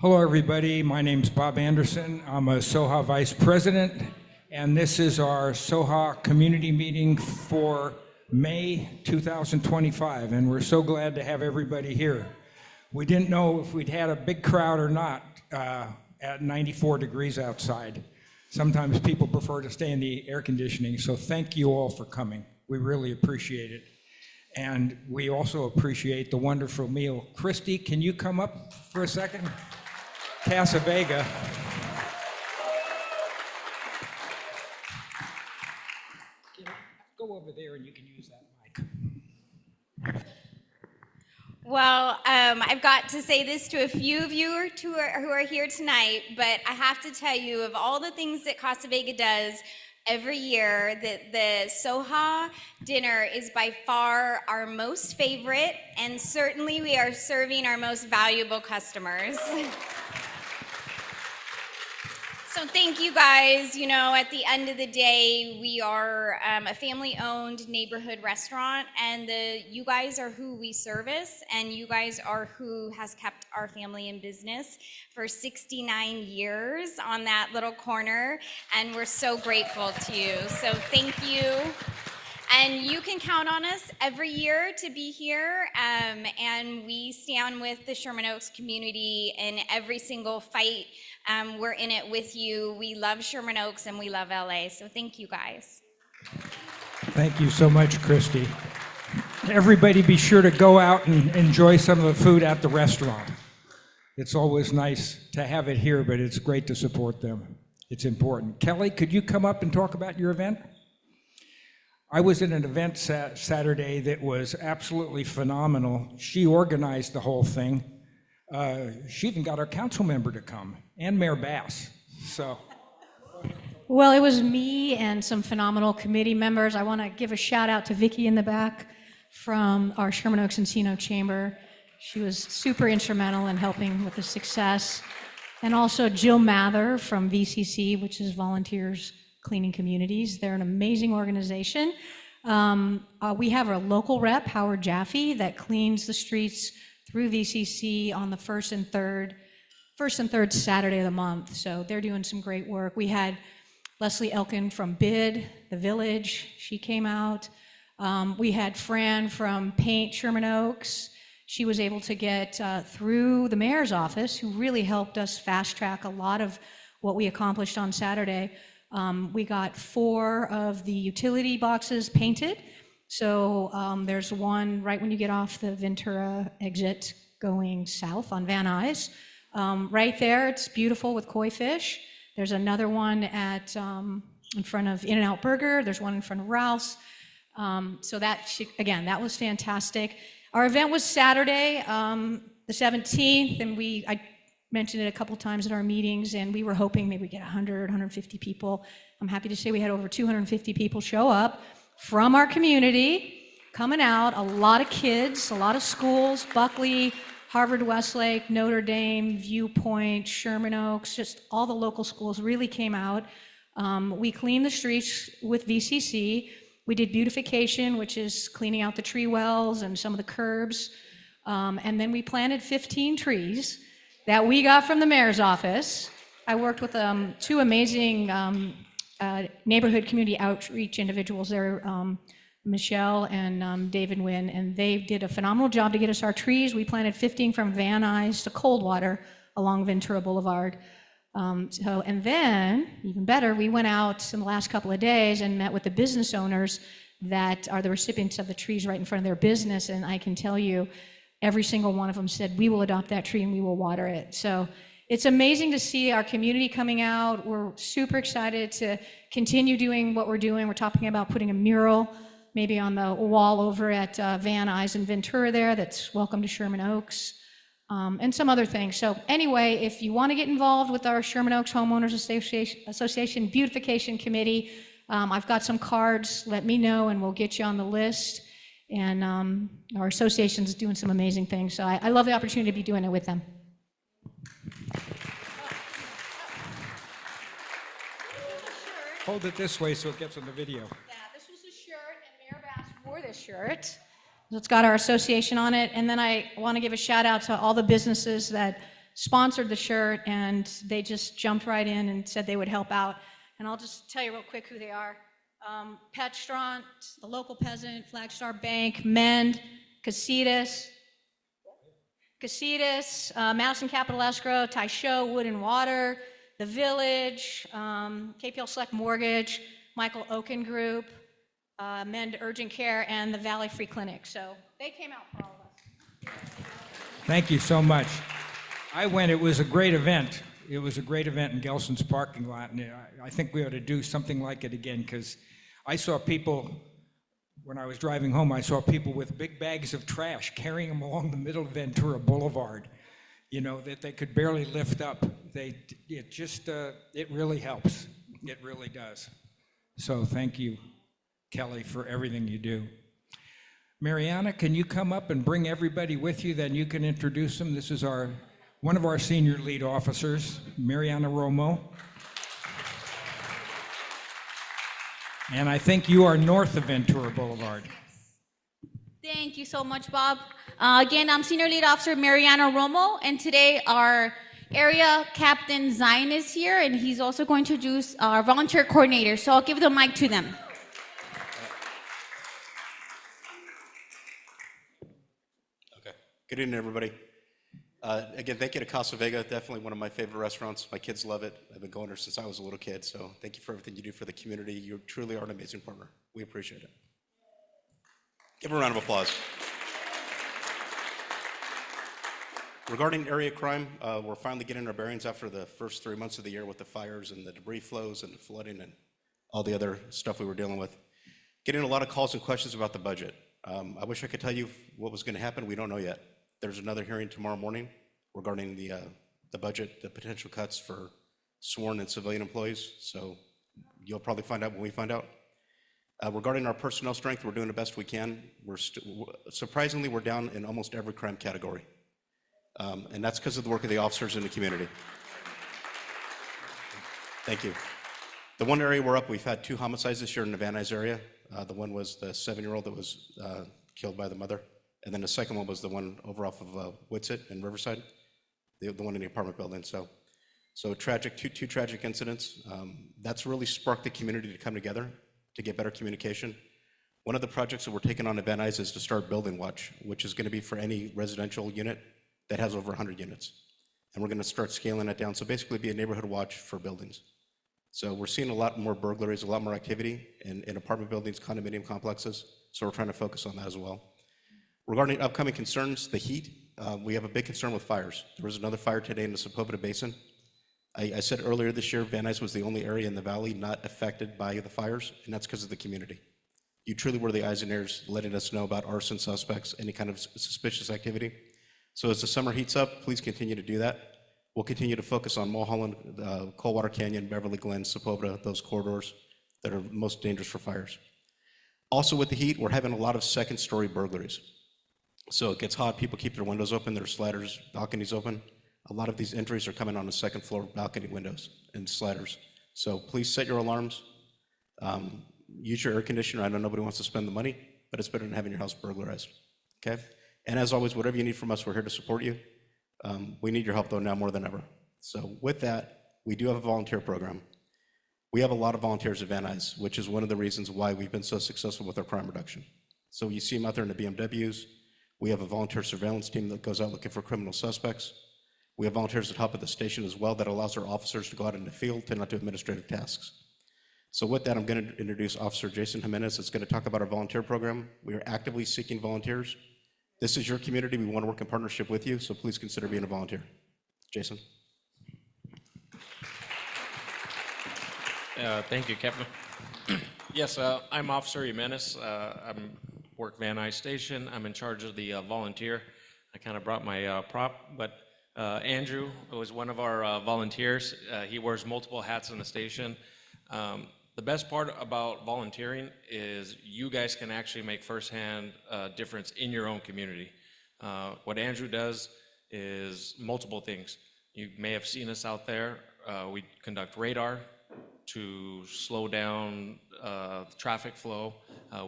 Hello, everybody. My name's Bob Anderson. I'm a SOHA Vice President, and this is our SOHA community meeting for May 2025, and we're so glad to have everybody here. We didn't know if we'd had a big crowd or not at 94 degrees outside. Sometimes people prefer to stay in the air conditioning, so thank you all for coming. We really appreciate it. And we also appreciate the wonderful meal. Christy, can you come up for a second? Casa Vega. Go over there and you can use that mic. Well, I've got to say this to a few of you who are here tonight, but I have to tell you, of all the things that Casa Vega does every year, the SOHA dinner is by far our most favorite, and certainly we are serving our most valuable customers. So thank you guys. You know, at the end of the day, we are a family-owned neighborhood restaurant, and you guys are who we service, and you guys are who has kept our family in business for 69 years on that little corner, and we're so grateful to you. So thank you. And you can count on us every year to be here, and we stand with the Sherman Oaks community in every single fight. We're in it with you. We love Sherman Oaks and we love LA, so thank you guys. Thank you so much, Christy. Everybody be sure to go out and enjoy some of the food at the restaurant. It's always nice to have it here, but it's great to support them. It's important. Kelly, could you come up and talk about your event? I was at an event Saturday that was absolutely phenomenal. She organized the whole thing. She even got our council member to come, and Mayor Bass. So, well, it was me and some phenomenal committee members. I want to give a shout out to Vicki in the back from our Sherman Oaks Encino Chamber. She was super instrumental in helping with the success. And also Jill Mather from VCC, which is Volunteers Cleaning Communities. They're an amazing organization. We have a local rep, Howard Jaffe, that cleans the streets through VCC on the first and third Saturday of the month. So they're doing some great work. We had Leslie Elkin from BID, the Village. She came out. We had Fran from Paint Sherman Oaks. She was able to get through the mayor's office, who really helped us fast track a lot of what we accomplished on Saturday. We got 4 of the utility boxes painted. So there's one right when you get off the Ventura exit going south on Van Nuys. Right there, it's beautiful with koi fish. There's another one at in front of In-N-Out Burger. There's one in front of Ralph's. So again, that was fantastic. Our event was Saturday, the 17th, and I mentioned it a couple times at our meetings, and we were hoping maybe we'd get 100, 150 people. I'm happy to say we had over 250 people show up from our community, coming out, a lot of kids, a lot of schools, Buckley, Harvard Westlake, Notre Dame, Viewpoint, Sherman Oaks, just all the local schools really came out. We cleaned the streets with VCC. We did beautification, which is cleaning out the tree wells and some of the curbs. And then we planted 15 trees that we got from the mayor's office. I worked with 2 amazing neighborhood community outreach individuals there, Michelle and David Wynn, and they did a phenomenal job to get us our trees. We planted 15 from Van Nuys to Coldwater along Ventura Boulevard. And then, even better, we went out in the last couple of days and met with the business owners that are the recipients of the trees right in front of their business, and I can tell you, every single one of them said, we will adopt that tree and we will water it. So it's amazing to see our community coming out. We're super excited to continue doing what we're doing. We're talking about putting a mural maybe on the wall over at Van Nuys and Ventura there that's welcome to Sherman Oaks, and some other things. So anyway, if you want to get involved with our Sherman Oaks Homeowners Association Beautification Committee, I've got some cards. Let me know and we'll get you on the list. And our association's doing some amazing things. So I love the opportunity to be doing it with them. Hold it this way so it gets on the video. Yeah, this was a shirt, and Mayor Bass wore this shirt. So it's got our association on it. And then I want to give a shout out to all the businesses that sponsored the shirt, and they just jumped right in and said they would help out. And I'll just tell you real quick who they are. Petstront, the Local Peasant, Flagstar Bank, Mend, Casitas, Madison Capital Escrow, Taisho, Wood and Water, The Village, KPL Select Mortgage, Michael Oken Group, Mend Urgent Care, and the Valley Free Clinic. So they came out for all of us. Thank you so much. I went, it was a great event. It was a great event in Gelson's parking lot, and I think we ought to do something like it again, because I saw people, when I was driving home, I saw people with big bags of trash carrying them along the middle of Ventura Boulevard, you know, that they could barely lift up. It really helps. It really does. So thank you, Kelly, for everything you do. Mariana, can you come up and bring everybody with you? Then you can introduce them. This is one of our senior lead officers, Mariana Romo. And I think you are north of Ventura Boulevard. Thank you so much, Bob. Again, I'm Senior Lead Officer Mariana Romo, and today our Area Captain Zion is here, and he's also going to introduce our volunteer coordinator. So I'll give the mic to them. Okay. Good evening, everybody. Again, thank you to Casa Vega, definitely one of my favorite restaurants. My kids love it. I've been going there since I was a little kid, so thank you for everything you do for the community. You truly are an amazing partner. We appreciate it. Give a round of applause. Regarding area crime, we're finally getting our bearings after the first 3 months of the year with the fires and the debris flows and the flooding and all the other stuff we were dealing with. Getting a lot of calls and questions about the budget. I wish I could tell you what was going to happen. We don't know yet. There's another hearing tomorrow morning regarding the budget, the potential cuts for sworn and civilian employees. So you'll probably find out when we find out. Regarding our personnel strength, we're doing the best we can. Surprisingly, we're down in almost every crime category. And that's because of the work of the officers in the community. Thank you. The one area we're up, we've had 2 homicides this year in the Van Nuys area. The one was the 7-year-old that was killed by the mother. And then the second one was the one over off of Whitsett in Riverside, the one in the apartment building. So tragic, two tragic incidents. That's really sparked the community to come together to get better communication. One of the projects that we're taking on at Van Nuys is to start Building Watch, which is going to be for any residential unit that has over 100 units. And we're going to start scaling that down. So basically be a neighborhood watch for buildings. So we're seeing a lot more burglaries, a lot more activity in apartment buildings, condominium complexes. So we're trying to focus on that as well. Regarding upcoming concerns, the heat, we have a big concern with fires. There was another fire today in the Sepulveda Basin. I said earlier this year, Van Nuys was the only area in the valley not affected by the fires, and that's because of the community. You truly were the eyes and ears letting us know about arson suspects, any kind of suspicious activity. So as the summer heats up, please continue to do that. We'll continue to focus on Mulholland, Coldwater Canyon, Beverly Glen, Sepulveda, those corridors that are most dangerous for fires. Also with the heat, we're having a lot of second-story burglaries. So it gets hot, people keep their windows open, their sliders, balconies open. A lot of these entries are coming on the second floor balcony windows and sliders. So please set your alarms. Use your air conditioner. I know nobody wants to spend the money, but it's better than having your house burglarized, okay? And as always, whatever you need from us, we're here to support you. We need your help though now more than ever. So with that, we do have a volunteer program. We have a lot of volunteers at Van Nuys, which is one of the reasons why we've been so successful with our crime reduction. So you see them out there in the BMWs. We have a volunteer surveillance team that goes out looking for criminal suspects. We have volunteers that help at the station as well that allows our officers to go out in the field to not do administrative tasks. So with that, I'm going to introduce Officer Jason Jimenez that's going to talk about our volunteer program. We are actively seeking volunteers. This is your community. We want to work in partnership with you, so please consider being a volunteer. Jason. Thank you, Captain. Yes, I'm Officer Jimenez. I'm work Van Nuys Station. I'm in charge of the volunteer. I kind of brought my prop, but Andrew was one of our volunteers. He wears multiple hats in the station. The best part about volunteering is you guys can actually make firsthand difference in your own community. What Andrew does is multiple things. You may have seen us out there. We conduct radar to slow down traffic flow.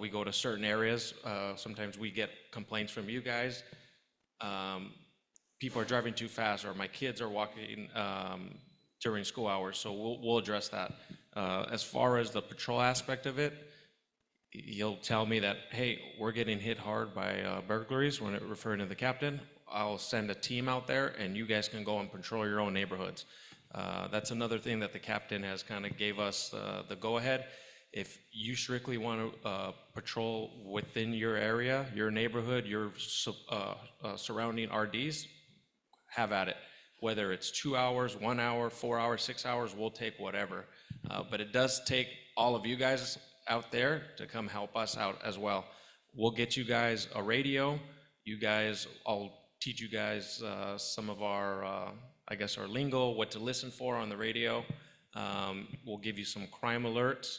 We go to certain areas. Sometimes we get complaints from you guys. people are driving too fast, or my kids are walking during school hours. So we'll address that. As far as the patrol aspect of it, he'll tell me that, hey, we're getting hit hard by burglaries when referring to the captain. I'll send a team out there and you guys can go and patrol your own neighborhoods. That's another thing that the captain has kind of gave us the go-ahead. If you strictly want to patrol within your area, your neighborhood, your surrounding RDs, have at it. Whether it's 2 hours, 1 hour, 4 hours, 6 hours, we'll take whatever. But it does take all of you guys out there to come help us out as well. We'll get you guys a radio. I'll teach you guys some of our, I guess, our lingo, what to listen for on the radio. We'll give you some crime alerts.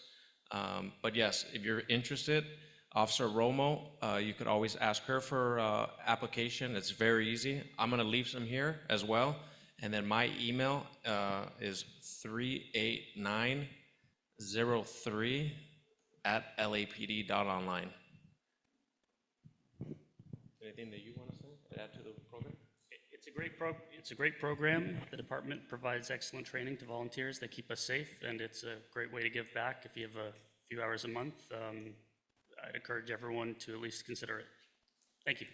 But yes, if you're interested, Officer Romo, you could always ask her for application. It's very easy. I'm gonna leave some here as well. And then my email is 38903@lapd.online. Anything that you want to say, add to the program? It's a great program. The department provides excellent training to volunteers. They keep us safe, and it's a great way to give back. If you have a few hours a month, I'd encourage everyone to at least consider it. Thank you.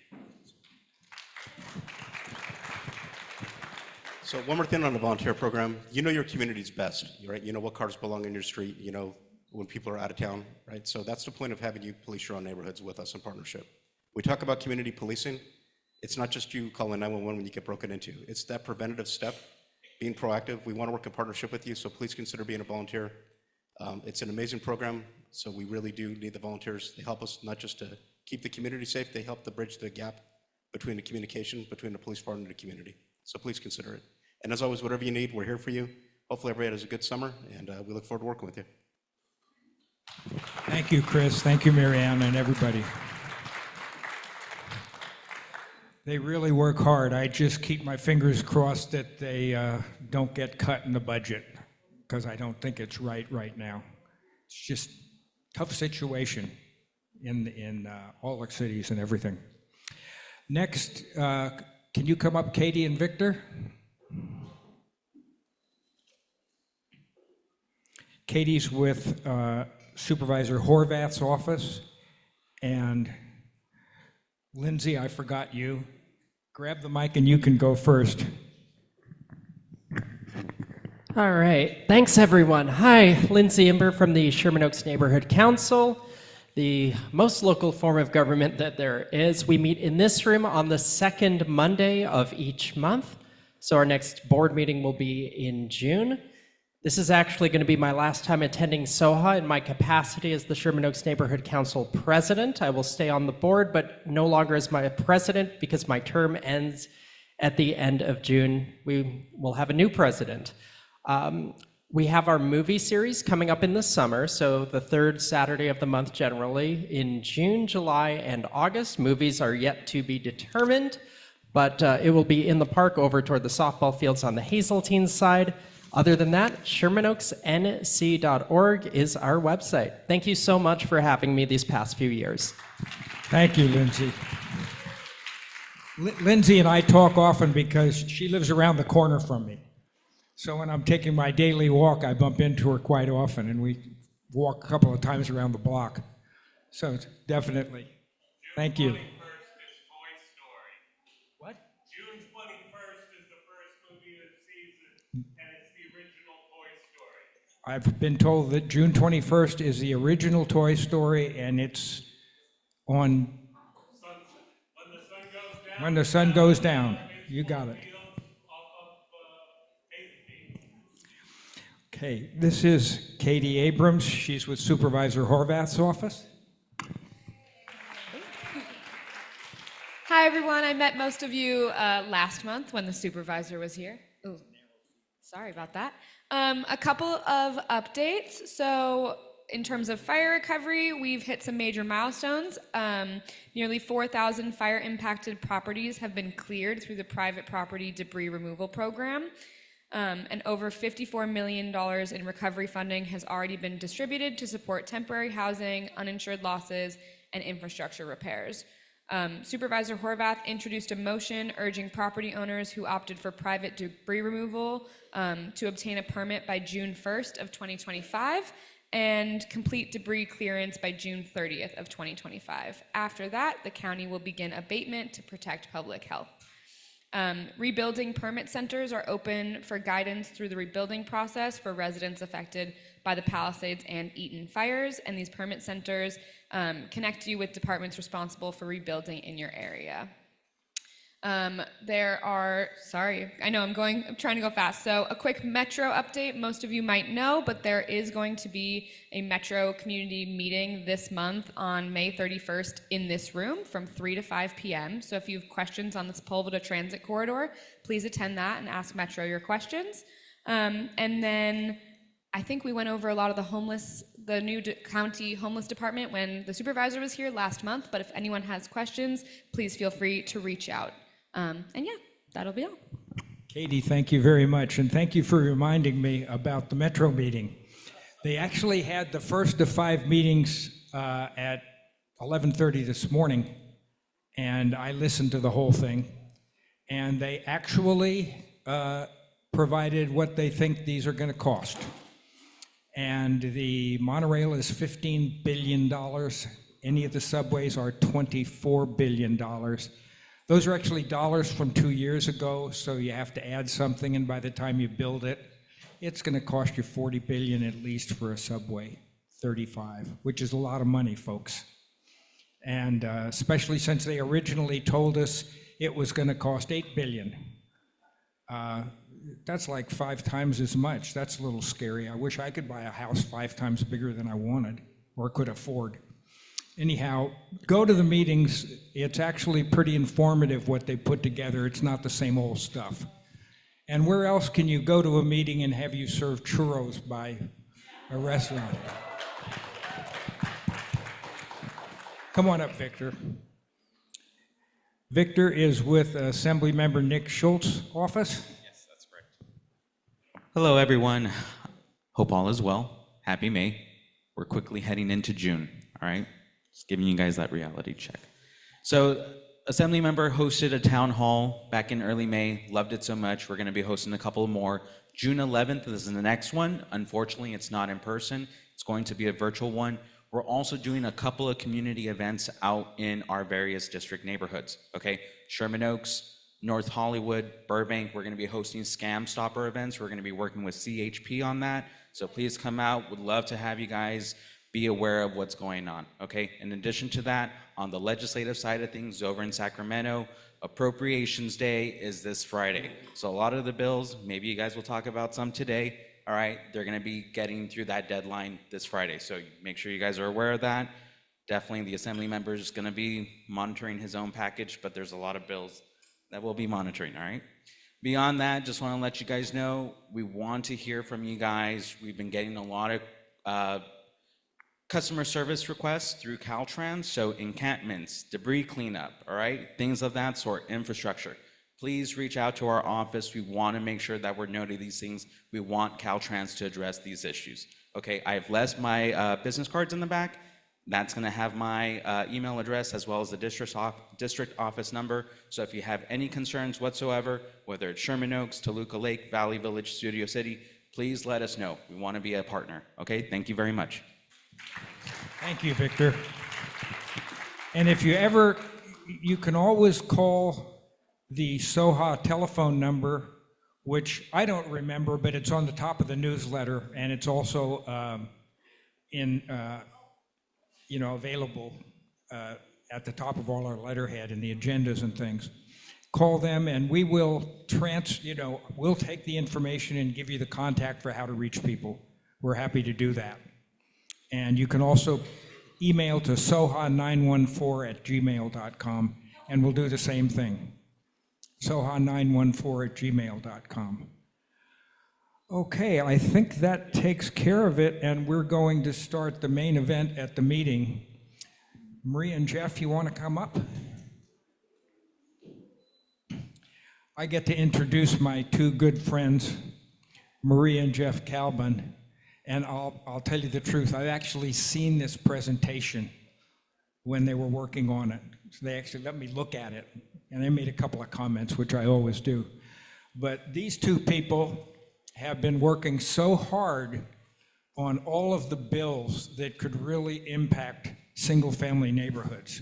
So one more thing on the volunteer program, you know your community's best, right? You know what cars belong in your street, you know when people are out of town, right? So that's the point of having you police your own neighborhoods with us in partnership. We talk about community policing. It's not just you calling 911 when you get broken into. It's that preventative step, being proactive. We want to work in partnership with you, so please consider being a volunteer. It's an amazing program, so we really do need the volunteers. They help us not just to keep the community safe, they help to bridge the gap between the communication between the police department and the community. So please consider it. And as always, whatever you need, we're here for you. Hopefully everybody has a good summer, and we look forward to working with you. Thank you, Chris. Thank you, Marianne, and everybody. They really work hard. I just keep my fingers crossed that they don't get cut in the budget, because I don't think it's right now. It's just a tough situation in all the cities and everything. Next, can you come up, Katie and Victor? Katie's with Supervisor Horvath's office, and Lindsay, I forgot you. Grab the mic and you can go first. All right, thanks everyone. Hi, Lindsay Imber from the Sherman Oaks Neighborhood Council, the most local form of government that there is. We meet in this room on the second Monday of each month. So our next board meeting will be in June. This is actually going to be my last time attending SOHA in my capacity as the Sherman Oaks Neighborhood Council president. I will stay on the board, but no longer as my president because my term ends at the end of June. We will have a new president. We have our movie series coming up in the summer, so the third Saturday of the month generally. In June, July, and August, movies are yet to be determined, but it will be in the park over toward the softball fields on the Hazeltine side. Other than that, ShermanOaksNC.org is our website. Thank you so much for having me these past few years. Thank you, Lindsay. Lindsay and I talk often because she lives around the corner from me. So when I'm taking my daily walk, I bump into her quite often, and we walk a couple of times around the block. So definitely, thank you. June 21st is Toy Story. What? June 21st is the first movie of the season, and it's the original Toy Story. I've been told that June 21st is the original Toy Story, and it's on Sunset. When the sun goes down. when the sun goes down. You got it. Okay, this is Katie Abrams. She's with Supervisor Horvath's office. Hi, everyone. I met most of you last month when the supervisor was here. Oh, sorry about that. A couple of updates. So in terms of fire recovery, we've hit some major milestones. Nearly 4,000 fire-impacted properties have been cleared through the private property debris removal program. And over $54 million in recovery funding has already been distributed to support temporary housing, uninsured losses, and infrastructure repairs. Supervisor Horvath introduced a motion urging property owners who opted for private debris removal to obtain a permit by June 1st of 2025 and complete debris clearance by June 30th of 2025. After that, the county will begin abatement to protect public health. Rebuilding permit centers are open for guidance through the rebuilding process for residents affected by the Palisades and Eaton fires, and these permit centers connect you with departments responsible for rebuilding in your area. There are, sorry, I know I'm trying to go fast. So a quick Metro update, most of you might know, but there is going to be a Metro community meeting this month on May 31st in this room from 3 to 5 p.m. So if you have questions on this Sepulveda transit corridor, please attend that and ask Metro your questions. And then I think we went over a lot of the new county homeless department when the supervisor was here last month, but if anyone has questions, please feel free to reach out. And yeah, that'll be all. Katie, thank you very much, and thank you for reminding me about the Metro meeting. They actually had the first of 5 meetings at 11:30 this morning, and I listened to the whole thing, and they actually provided what they think these are going to cost. And the monorail is $15 billion. Any of the subways are $24 billion. Those are actually dollars from 2 years ago, so you have to add something, and by the time you build it, it's going to cost you $40 billion at least for a subway, 35, which is a lot of money, folks. And especially since they originally told us it was going to cost $8 billion. That's like 5 times as much. That's a little scary. I wish I could buy a house 5 times bigger than I wanted or could afford. Anyhow, go to the meetings. It's actually pretty informative what they put together. It's not the same old stuff. And where else can you go to a meeting and have you serve churros by a restaurant? Come on up, Victor. Victor is with Assemblymember Nick Schultz's office. Yes, that's correct. Hello, everyone. Hope all is well. Happy May. We're quickly heading into June, all right? Just giving you guys that reality check. So, Assemblymember hosted a town hall back in early May. Loved it so much. We're going to be hosting a couple more. June 11th is the next one. Unfortunately, it's not in person. It's going to be a virtual one. We're also doing a couple of community events out in our various district neighborhoods, okay? Sherman Oaks, North Hollywood, Burbank. We're going to be hosting scam stopper events. We're going to be working with CHP on that. So please come out. Would love to have you guys be aware of what's going on, okay? In addition to that, on the legislative side of things over in Sacramento, Appropriations Day is this Friday. So a lot of the bills, maybe you guys will talk about some today, all right? They're gonna be getting through that deadline this Friday. So make sure you guys are aware of that. Definitely the Assembly member is gonna be monitoring his own package, but there's a lot of bills that we'll be monitoring, all right? Beyond that, just wanna let you guys know, we want to hear from you guys. We've been getting a lot of customer service requests through Caltrans, so encampments, debris cleanup, all right? Things of that sort, infrastructure. Please reach out to our office. We want to make sure that we're noting these things. We want Caltrans to address these issues. Okay, I've left my business cards in the back. That's going to have my email address as well as the district office number. So if you have any concerns whatsoever, whether it's Sherman Oaks, Toluca Lake, Valley Village, Studio City, please let us know. We want to be a partner. Okay, thank you very much. Thank you, Victor. And if you can always call the SOHA telephone number, which I don't remember, but it's on the top of the newsletter, and it's also available at the top of all our letterhead and the agendas and things. Call them, and we will we'll take the information and give you the contact for how to reach people. We're happy to do that. And you can also email to soha914@gmail.com, and we'll do the same thing. soha914@gmail.com. Okay, I think that takes care of it, and we're going to start the main event at the meeting. Maria and Jeff, you want to come up? I get to introduce my two good friends, Maria and Jeff Kalban. And I'll tell you the truth, I've actually seen this presentation when they were working on it. So they actually let me look at it, and they made a couple of comments, which I always do. But these two people have been working so hard on all of the bills that could really impact single-family neighborhoods.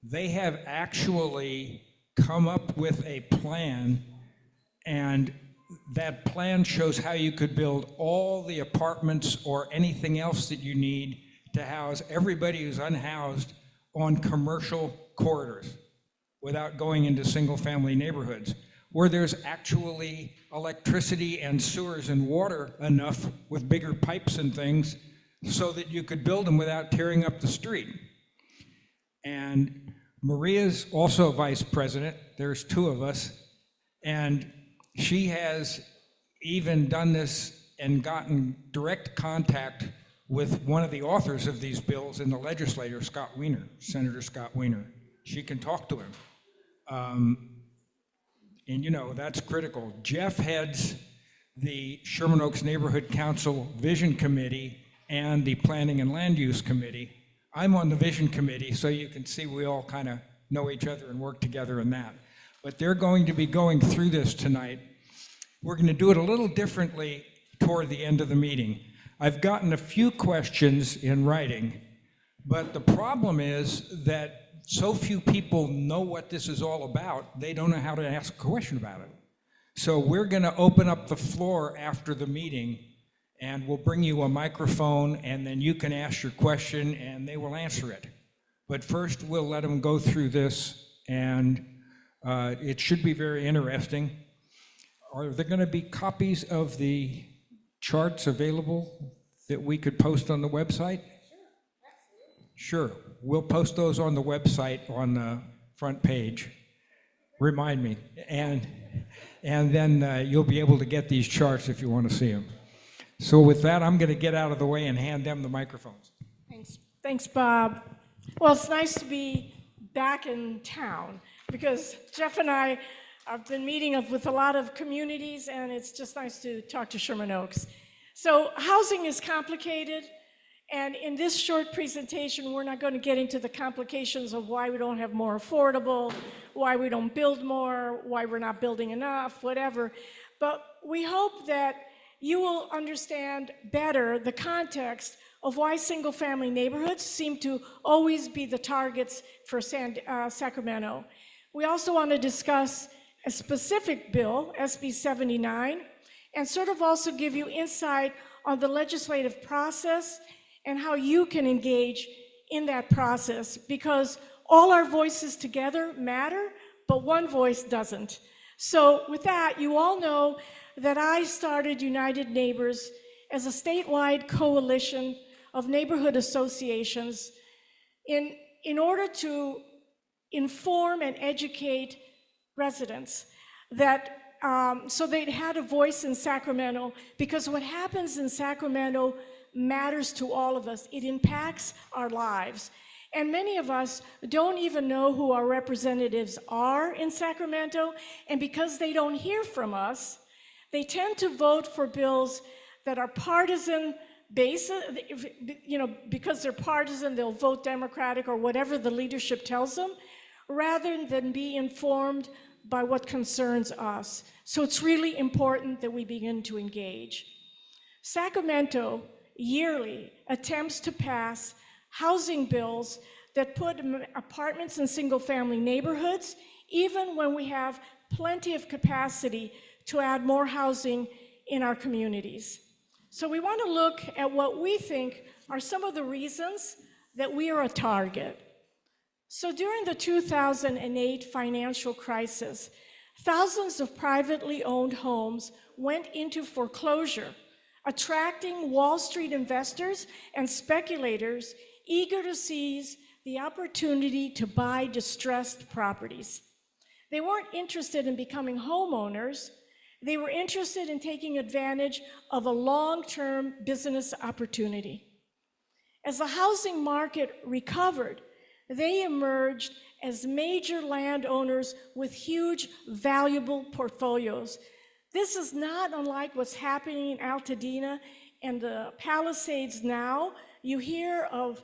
They have actually come up with a plan, and that plan shows how you could build all the apartments or anything else that you need to house everybody who's unhoused on commercial corridors without going into single-family neighborhoods, where there's actually electricity and sewers and water enough with bigger pipes and things so that you could build them without tearing up the street. And Maria's also vice president. There's two of us. And she has even done this and gotten direct contact with one of the authors of these bills in the legislature, Scott Wiener, Senator Scott Wiener. She can talk to him. And you know, that's critical. Jeff heads the Sherman Oaks Neighborhood Council Vision Committee and the Planning and Land Use Committee. I'm on the Vision Committee, so you can see we all kind of know each other and work together in that. But they're going to be going through this tonight. We're going to do it a little differently toward the end of the meeting. I've gotten a few questions in writing, but the problem is that so few people know what this is all about, they don't know how to ask a question about it. So we're going to open up the floor after the meeting, and we'll bring you a microphone, and then you can ask your question, and they will answer it. But first, we'll let them go through this, and it should be very interesting. Are there going to be copies of the charts available that we could post on the website? Sure, we'll post those on the website on the front page. Remind me, and then you'll be able to get these charts if you want to see them. So with that, I'm going to get out of the way and hand them the microphones. Thanks, Bob. Well, it's nice to be back in town because Jeff and I have been meeting with a lot of communities, and it's just nice to talk to Sherman Oaks. So housing is complicated. And in this short presentation, we're not going to get into the complications of why we don't have more affordable, why we don't build more, why we're not building enough, whatever. But we hope that you will understand better the context of why single-family neighborhoods seem to always be the targets for Sacramento. We also want to discuss a specific bill, SB 79, and sort of also give you insight on the legislative process and how you can engage in that process, because all our voices together matter, but one voice doesn't. So with that, you all know that I started United Neighbors as a statewide coalition of neighborhood associations in order to inform and educate residents that so they had a voice in Sacramento, because what happens in Sacramento matters to all of us. It impacts our lives. And many of us don't even know who our representatives are in Sacramento, and because they don't hear from us, they tend to vote for bills that are partisan based, you know, because they're partisan, they'll vote Democratic or whatever the leadership tells them, rather than be informed by what concerns us. So it's really important that we begin to engage. Sacramento yearly attempts to pass housing bills that put apartments in single-family neighborhoods, even when we have plenty of capacity to add more housing in our communities. So we want to look at what we think are some of the reasons that we are a target. So during the 2008 financial crisis, thousands of privately owned homes went into foreclosure, attracting Wall Street investors and speculators eager to seize the opportunity to buy distressed properties. They weren't interested in becoming homeowners. They were interested in taking advantage of a long-term business opportunity. As the housing market recovered, they emerged as major landowners with huge, valuable portfolios. This is not unlike what's happening in Altadena and the Palisades now. You hear of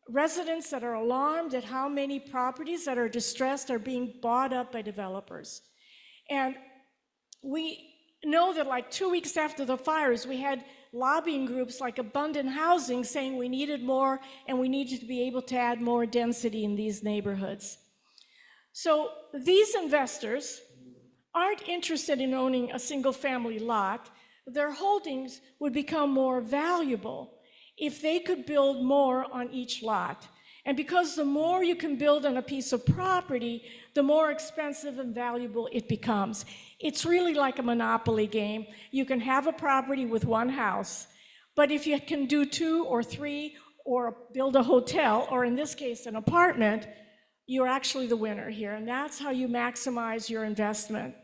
residents that are alarmed at how many properties that are distressed are being bought up by developers. And we know that like 2 weeks after the fires, we had lobbying groups like Abundant Housing saying we needed more and we needed to be able to add more density in these neighborhoods. So these investors aren't interested in owning a single family lot. Their holdings would become more valuable if they could build more on each lot. And because the more you can build on a piece of property, the more expensive and valuable it becomes. It's really like a monopoly game. You can have a property with one house, but if you can do 2 or 3 or build a hotel, or in this case, an apartment, you're actually the winner here. And that's how you maximize your investment.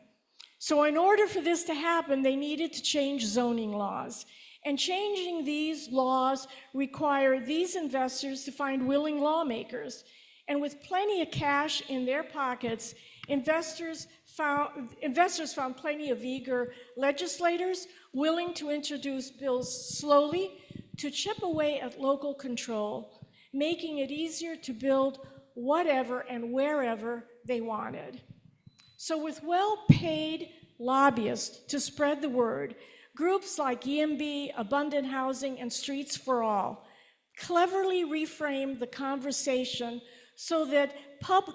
So in order for this to happen, they needed to change zoning laws. And changing these laws require these investors to find willing lawmakers. And with plenty of cash in their pockets, investors found plenty of eager legislators willing to introduce bills slowly to chip away at local control, making it easier to build whatever and wherever they wanted. So with well-paid lobbyists to spread the word, groups like EMB, Abundant Housing, and Streets for All cleverly reframed the conversation so that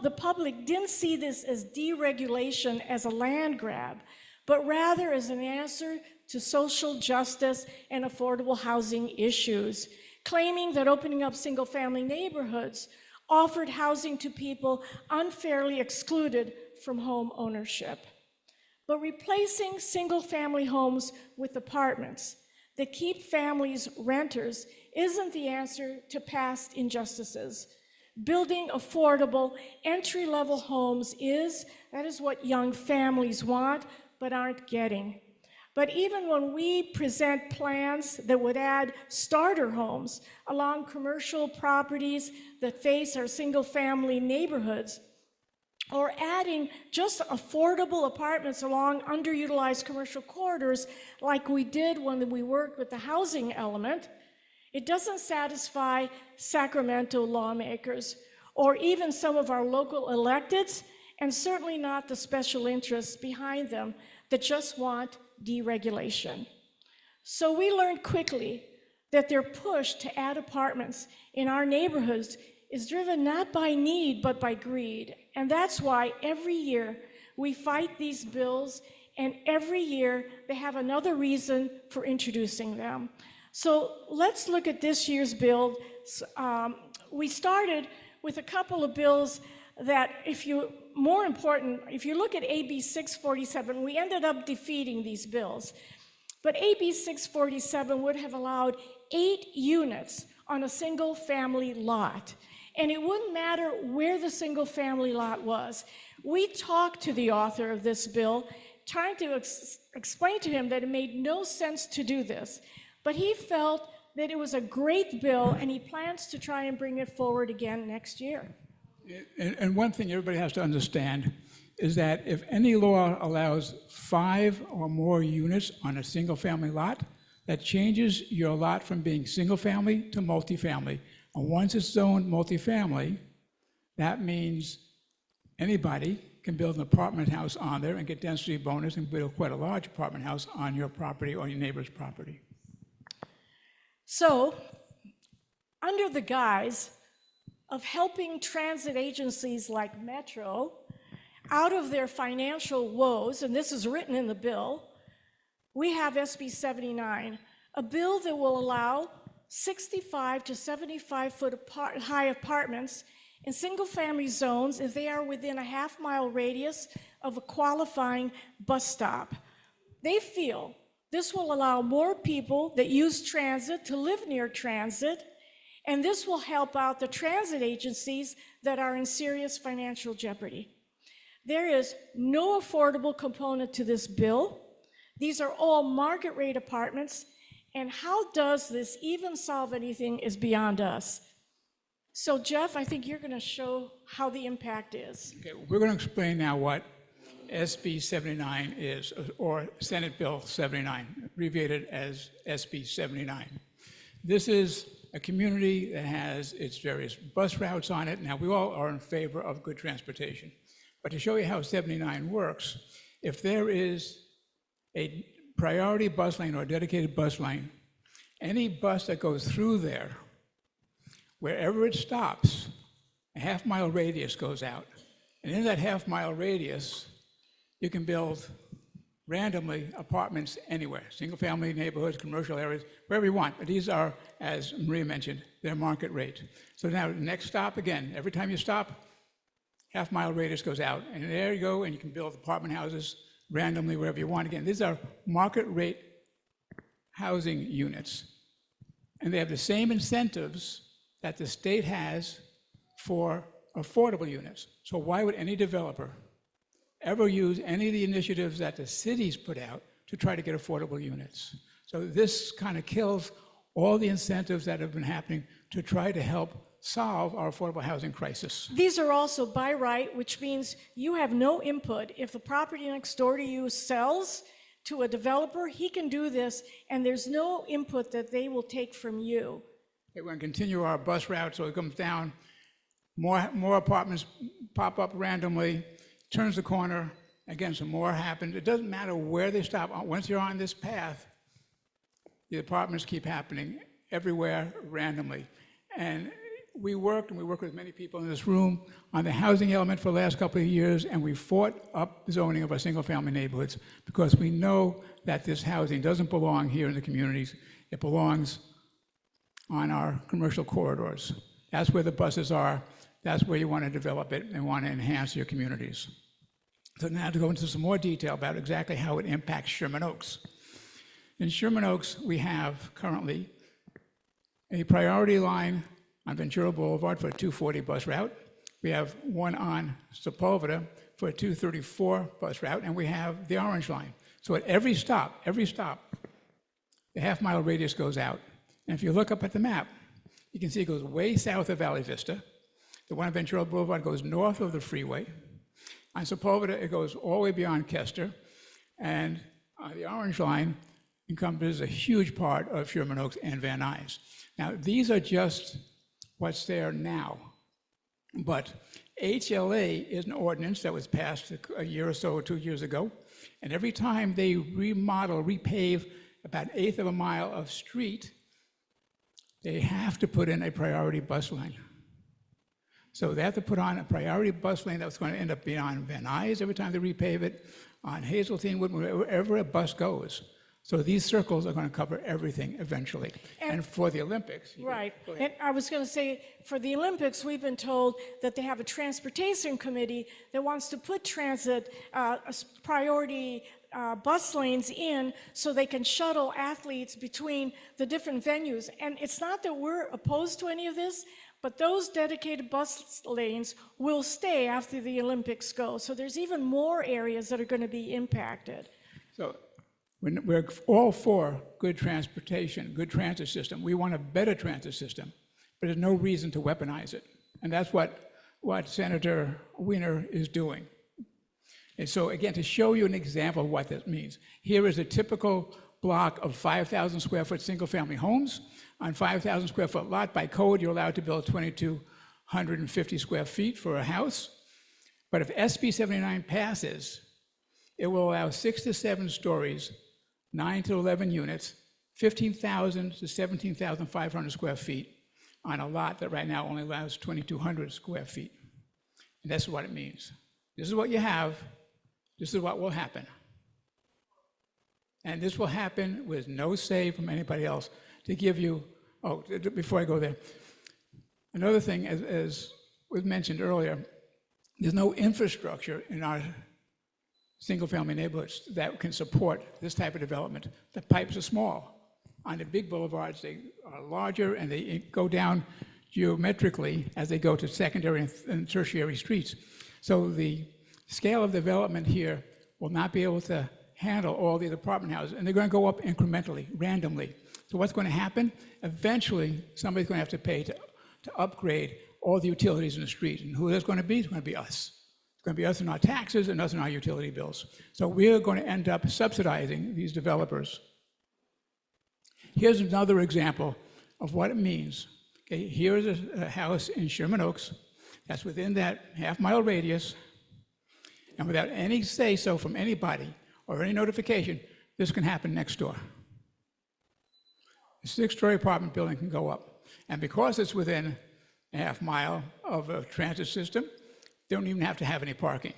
the public didn't see this as deregulation as a land grab, but rather as an answer to social justice and affordable housing issues, claiming that opening up single-family neighborhoods offered housing to people unfairly excluded from home ownership. But replacing single-family homes with apartments that keep families renters isn't the answer to past injustices. Building affordable entry-level homes that is what young families want but aren't getting. But even when we present plans that would add starter homes along commercial properties that face our single-family neighborhoods, or adding just affordable apartments along underutilized commercial corridors like we did when we worked with the housing element, it doesn't satisfy Sacramento lawmakers or even some of our local electeds, and certainly not the special interests behind them that just want deregulation. So we learned quickly that their push to add apartments in our neighborhoods is driven not by need, but by greed. And that's why every year we fight these bills, and every year they have another reason for introducing them. So let's look at this year's bill. We started with a couple of bills that, if you look at AB 647, we ended up defeating these bills. But AB 647 would have allowed 8 units on a single family lot. And it wouldn't matter where the single family lot was. We talked to the author of this bill, trying to explain to him that it made no sense to do this. But he felt that it was a great bill, and he plans to try and bring it forward again next year. And one thing everybody has to understand is that if any law allows 5 or more units on a single family lot, that changes your lot from being single family to multifamily. And once it's zoned multifamily, that means anybody can build an apartment house on there and get density bonus and build quite a large apartment house on your property or your neighbor's property. So, under the guise of helping transit agencies like Metro out of their financial woes, and this is written in the bill, we have SB 79, a bill that will allow 65 to 75 foot high apartments in single-family zones if they are within a half-mile radius of a qualifying bus stop. They feel this will allow more people that use transit to live near transit, and this will help out the transit agencies that are in serious financial jeopardy. There is no affordable component to this bill. These are all market rate apartments, and how does this even solve anything is beyond us. So Jeff, I think you're going to show how the impact is. Okay, we're going to explain now what SB 79 is, or Senate Bill 79, abbreviated as SB 79. This is a community that has its various bus routes on it. Now, we all are in favor of good transportation. But to show you how 79 works, if there is a priority bus lane or a dedicated bus lane, any bus that goes through there, wherever it stops, a half-mile radius goes out. And in that half-mile radius, you can build randomly apartments anywhere, single-family neighborhoods, commercial areas, wherever you want. But these are, as Maria mentioned, their market rate. So now the next stop, again, every time you stop, half-mile radius goes out. And there you go, and you can build apartment houses randomly wherever you want. Again, these are market rate housing units. And they have the same incentives that the state has for affordable units. So why would any developer ever use any of the initiatives that the cities put out to try to get affordable units? So this kind of kills all the incentives that have been happening to try to help solve our affordable housing crisis. These are also by right, which means you have no input. If the property next door to you sells to a developer, he can do this, and there's no input that they will take from you. Okay, we're going to continue our bus route, so it comes down, more apartments pop up randomly, turns the corner, again, some more happen. It doesn't matter where they stop. Once you're on this path, the apartments keep happening everywhere randomly. And we worked with many people in this room on the housing element for the last couple of years, and we fought up the zoning of our single-family neighborhoods because we know that this housing doesn't belong here in the communities. It belongs on our commercial corridors. That's where the buses are. That's where you want to develop it and want to enhance your communities. So now to go into some more detail about exactly how it impacts Sherman Oaks. In Sherman Oaks, we have currently a priority line on Ventura Boulevard for a 240 bus route. We have one on Sepulveda for a 234 bus route, and we have the orange line. So at every stop, the half-mile radius goes out. And if you look up at the map, you can see it goes way south of Valley Vista. The one on Ventura Boulevard goes north of the freeway. On Sepulveda, it goes all the way beyond Kester. And the orange line encompasses a huge part of Sherman Oaks and Van Nuys. Now, these are just what's there now. But HLA is an ordinance that was passed a year or so or 2 years ago. And every time they remodel, repave about 1/8 of a mile of street, they have to put in a priority bus lane. So they have to put on a priority bus lane that's going to end up being on Van Nuys every time they repave it, on Hazeltine, wherever a bus goes. So these circles are going to cover everything eventually. And for the Olympics. Right. And I was going to say, for the Olympics, we've been told that they have a transportation committee that wants to put transit priority bus lanes in so they can shuttle athletes between the different venues. And it's not that we're opposed to any of this, but those dedicated bus lanes will stay after the Olympics go. So there's even more areas that are going to be impacted. So we're all for good transportation, good transit system. We want a better transit system, but there's no reason to weaponize it. And that's what Senator Wiener is doing. And so again, to show you an example of what this means, here is a typical block of 5,000 square foot single family homes. On 5,000 square foot lot, by code, you're allowed to build 2,250 square feet for a house. But if SB 79 passes, it will allow 6 to 7 stories, 9 to 11 units, 15,000 to 17,500 square feet on a lot that right now only allows 2,200 square feet. And that's what it means. This is what you have. This is what will happen. And this will happen with no say from anybody else. To give you, before I go there, another thing, as was mentioned earlier, there's no infrastructure in our single-family neighborhoods that can support this type of development. The pipes are small. On the big boulevards, they are larger, and they go down geometrically as they go to secondary and tertiary streets. So the scale of development here will not be able to handle all these apartment houses, and they're going to go up incrementally, randomly. So what's going to happen? Eventually, somebody's going to have to pay to upgrade all the utilities in the street. And who that's going to be? It's going to be us. It's going to be us in our taxes and us in our utility bills. So we're going to end up subsidizing these developers. Here's another example of what it means. Okay, here is a house in Sherman Oaks that's within that half-mile radius, and without any say-so from anybody or any notification, this can happen next door. A 6-story apartment building can go up. And because it's within a half mile of a transit system, they don't even have to have any parking.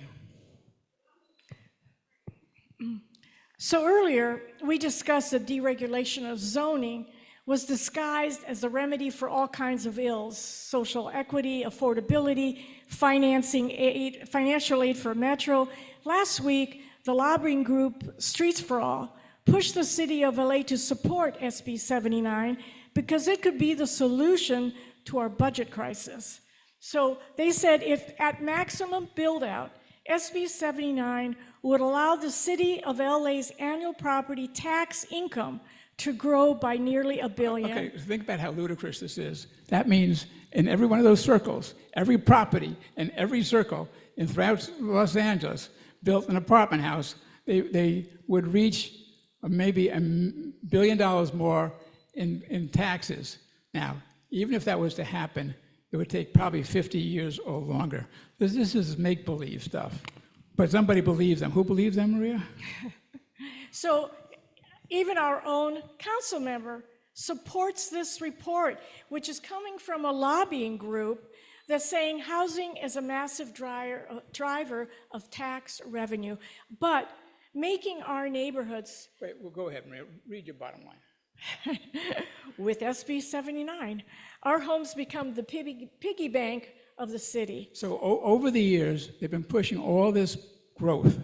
So earlier, we discussed that deregulation of zoning was disguised as a remedy for all kinds of ills: social equity, affordability, financial aid for Metro. Last week, the lobbying group Streets for All pushed the city of LA to support SB 79 because it could be the solution to our budget crisis. So they said if at maximum build-out, SB 79 would allow the city of LA's annual property tax income to grow by nearly $1 billion. Okay, think about how ludicrous this is. That means in every one of those circles, every property in every circle throughout Los Angeles built an apartment house, they would reach maybe $1 billion more in taxes. Now, even if that was to happen, it would take probably 50 years or longer. This is make-believe stuff. But somebody believes them. Who believes them, Maria? So even our own council member supports this report, which is coming from a lobbying group that's saying housing is a massive driver of tax revenue. But making our neighborhoods... Wait, well, go ahead, Maria. Read your bottom line. With SB 79, our homes become the piggy bank of the city. So over the years, they've been pushing all this growth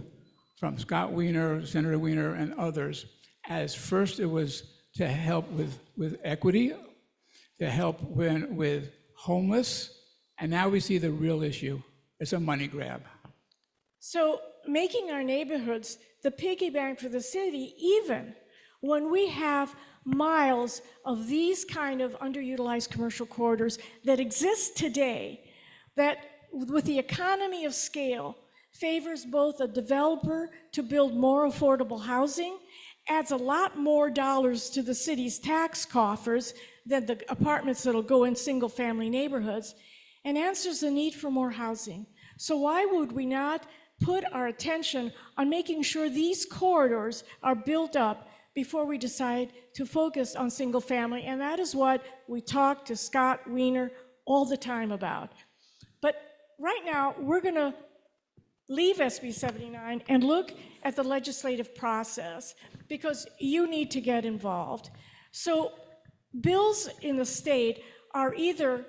from Scott Wiener, Senator Wiener, and others, as first it was to help with equity, to help with homeless, and now we see the real issue. It's a money grab. So making our neighborhoods the piggy bank for the city, even when we have miles of these kind of underutilized commercial corridors that exist today, that with the economy of scale favors both a developer to build more affordable housing, adds a lot more dollars to the city's tax coffers than the apartments that'll go in single-family neighborhoods, and answers the need for more housing. So why would we not put our attention on making sure these corridors are built up before we decide to focus on single family? And that is what we talk to Scott Wiener all the time about. But right now, we're gonna leave SB 79 and look at the legislative process because you need to get involved. So bills in the state are either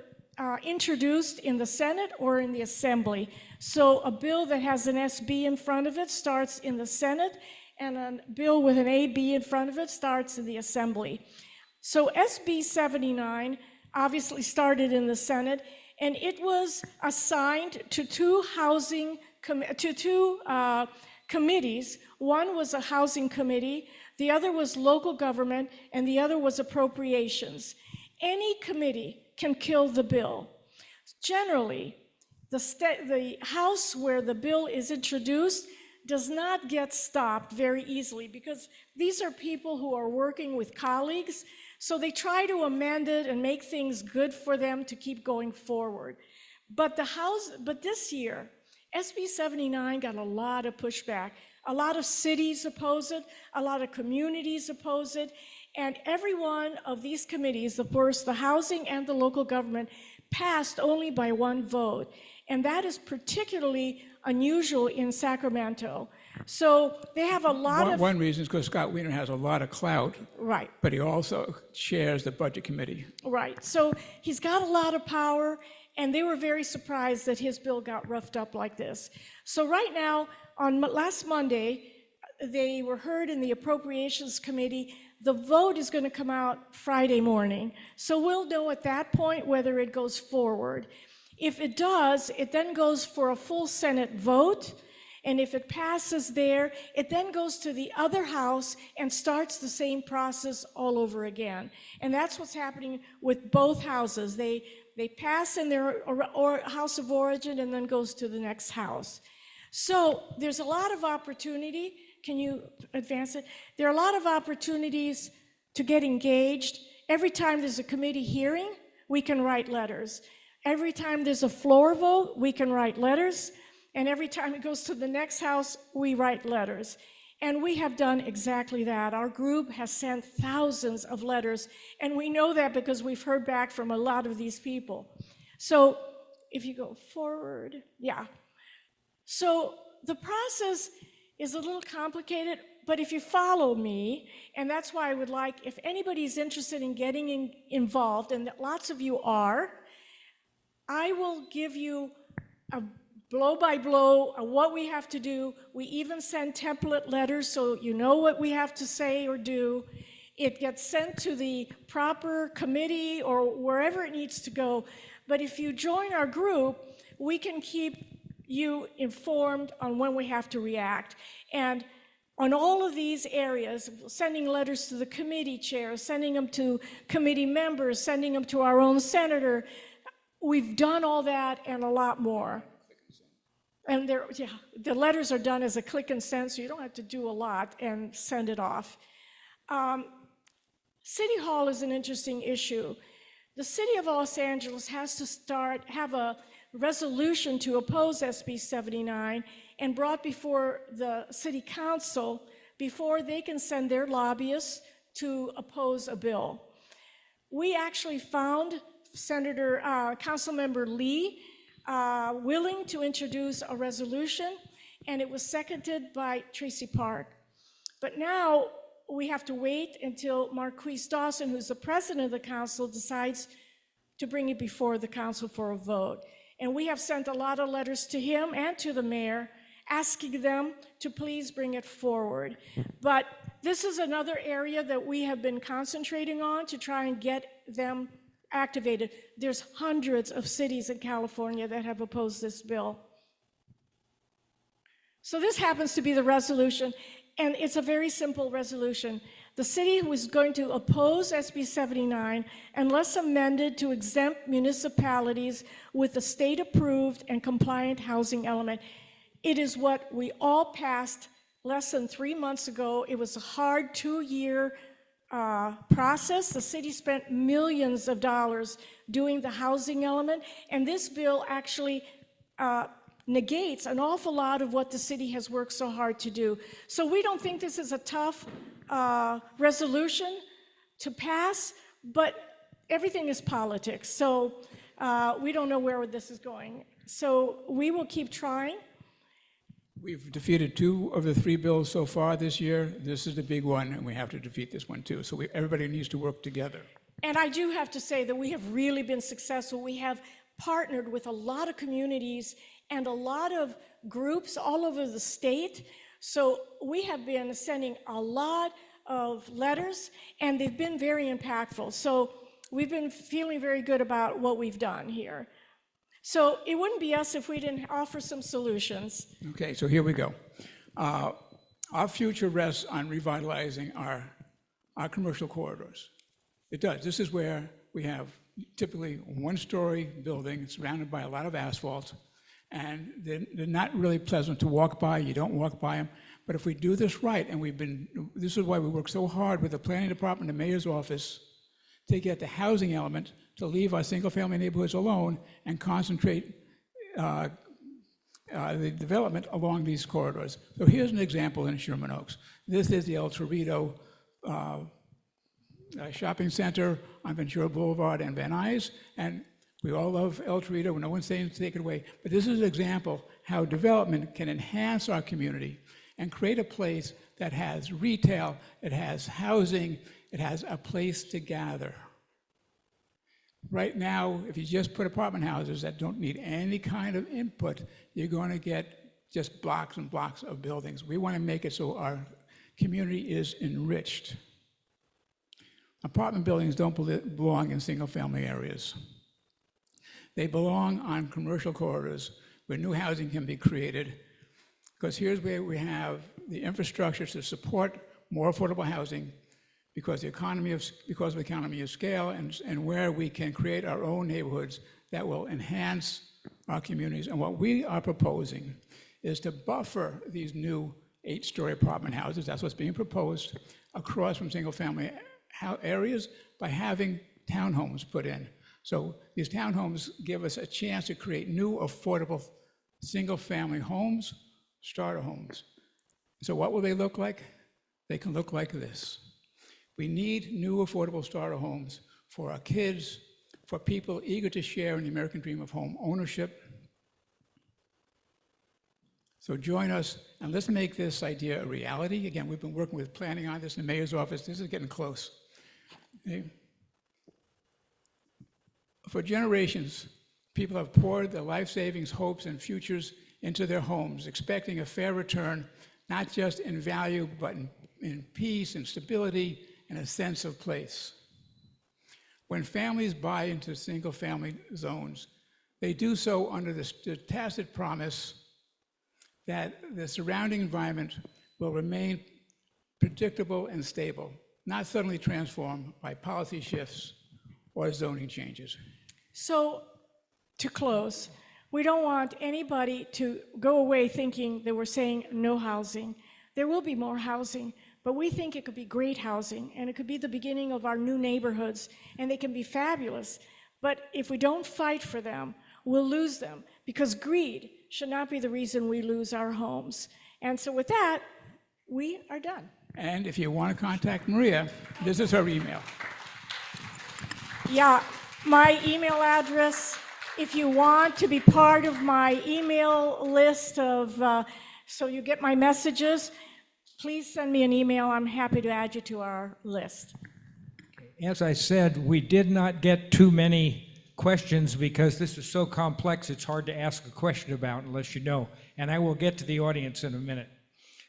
introduced in the Senate or in the Assembly. So a bill that has an SB in front of it starts in the Senate, and a bill with an AB in front of it starts in the Assembly. So SB 79 obviously started in the Senate, and it was assigned to two committees. One was a housing committee, the other was local government, and the other was appropriations. Any committee can kill the bill. Generally, the House where the bill is introduced does not get stopped very easily because these are people who are working with colleagues, so they try to amend it and make things good for them to keep going forward. But this year, SB 79 got a lot of pushback. A lot of cities oppose it, a lot of communities oppose it, and every one of these committees, the housing and the local government, passed only by one vote. And that is particularly unusual in Sacramento. So they have a lot of... One reason is because Scott Wiener has a lot of clout. Right. But he also chairs the budget committee. Right. So he's got a lot of power, and they were very surprised that his bill got roughed up like this. So right now, on last Monday, they were heard in the Appropriations Committee. The vote is going to come out Friday morning. So we'll know at that point whether it goes forward. If it does, it then goes for a full Senate vote. And if it passes there, it then goes to the other house and starts the same process all over again. And that's what's happening with both houses. They pass in their house of origin and then goes to the next house. So there's a lot of opportunity. Can you advance it? There are a lot of opportunities to get engaged every time there's a committee hearing, we can write letters. Every time there's a floor vote, we can write letters. And every time it goes to the next house, we write letters. And we have done exactly that. Our group has sent thousands of letters, and we know that because we've heard back from a lot of these people. So if you go forward, yeah. So the process is a little complicated, but if you follow me, and that's why I would like, if anybody's interested in getting involved, and lots of you are, I will give you a blow by blow of what we have to do. We even send template letters so you know what we have to say or do. It gets sent to the proper committee or wherever it needs to go. But if you join our group, we can keep you informed on when we have to react. And on all of these areas, sending letters to the committee chairs, sending them to committee members, sending them to our own senator, we've done all that and a lot more. And the letters are done as a click and send, so you don't have to do a lot and send it off. City Hall is an interesting issue. The city of Los Angeles has to have a resolution to oppose SB 79 and brought before the city council before they can send their lobbyists to oppose a bill. We actually found Councilmember Lee willing to introduce a resolution, and it was seconded by Tracy Park. But now we have to wait until Marquise Dawson, who's the president of the council, decides to bring it before the council for a vote. And we have sent a lot of letters to him and to the mayor asking them to please bring it forward. But this is another area that we have been concentrating on to try and get them activated. There's hundreds of cities in California that have opposed this bill. So this happens to be the resolution, and it's a very simple resolution. The city was going to oppose SB 79 unless amended to exempt municipalities with a state-approved and compliant housing element. It is what we all passed less than 3 months ago. It was a hard 2-year process. The city spent millions of dollars doing the housing element, and this bill actually negates an awful lot of what the city has worked so hard to do. So we don't think this is a tough resolution to pass, but everything is politics. So we don't know where this is going. So we will keep trying. We've defeated 2 of the 3 bills so far this year. This is the big one, and we have to defeat this one too. So everybody needs to work together. And I do have to say that we have really been successful. We have partnered with a lot of communities and a lot of groups all over the state. So we have been sending a lot of letters, and they've been very impactful. So we've been feeling very good about what we've done here. So it wouldn't be us if we didn't offer some solutions. Okay, so here we go. Our future rests on revitalizing our commercial corridors. It does. This is where we have typically 1-story building surrounded by a lot of asphalt, and they're not really pleasant to walk by. You don't walk by them. But if we do this right, and this is why we work so hard with the planning department, the mayor's office, to get the housing element, to leave our single-family neighborhoods alone and concentrate the development along these corridors. So here's an example in Sherman Oaks. This is the El Torito shopping center on Ventura Boulevard and Van Nuys, and we all love El Torito. No one's saying to take it away, but this is an example how development can enhance our community and create a place that has retail, it has housing, it has a place to gather. Right now, if you just put apartment houses that don't need any kind of input, you're going to get just blocks and blocks of buildings. We want to make it so our community is enriched. Apartment buildings don't belong in single-family areas. They belong on commercial corridors where new housing can be created, because here's where we have the infrastructure to support more affordable housing, because of economy of scale, and where we can create our own neighborhoods that will enhance our communities. And what we are proposing is to buffer these new 8-story apartment houses, that's what's being proposed, across from single-family areas by having townhomes put in. So these townhomes give us a chance to create new, affordable, single-family homes, starter homes. So what will they look like? They can look like this. We need new, affordable starter homes for our kids, for people eager to share in the American dream of home ownership. So join us, and let's make this idea a reality. Again, we've been working with planning on this in the mayor's office. This is getting close. Okay. For generations, people have poured their life savings, hopes, and futures into their homes, expecting a fair return, not just in value, but in peace and stability and a sense of place. When families buy into single-family zones, they do so under the tacit promise that the surrounding environment will remain predictable and stable, not suddenly transformed by policy shifts or zoning changes. So, to close, we don't want anybody to go away thinking that we're saying no housing. There will be more housing, but we think it could be great housing, and it could be the beginning of our new neighborhoods, and they can be fabulous. But if we don't fight for them, we'll lose them, because greed should not be the reason we lose our homes. And so with that, we are done. And if you want to contact Maria, this is her email. Yeah, my email address, if you want to be part of my email list of, so you get my messages, please send me an email. I'm happy to add you to our list. As I said, we did not get too many questions because this is so complex, it's hard to ask a question about unless you know. And I will get to the audience in a minute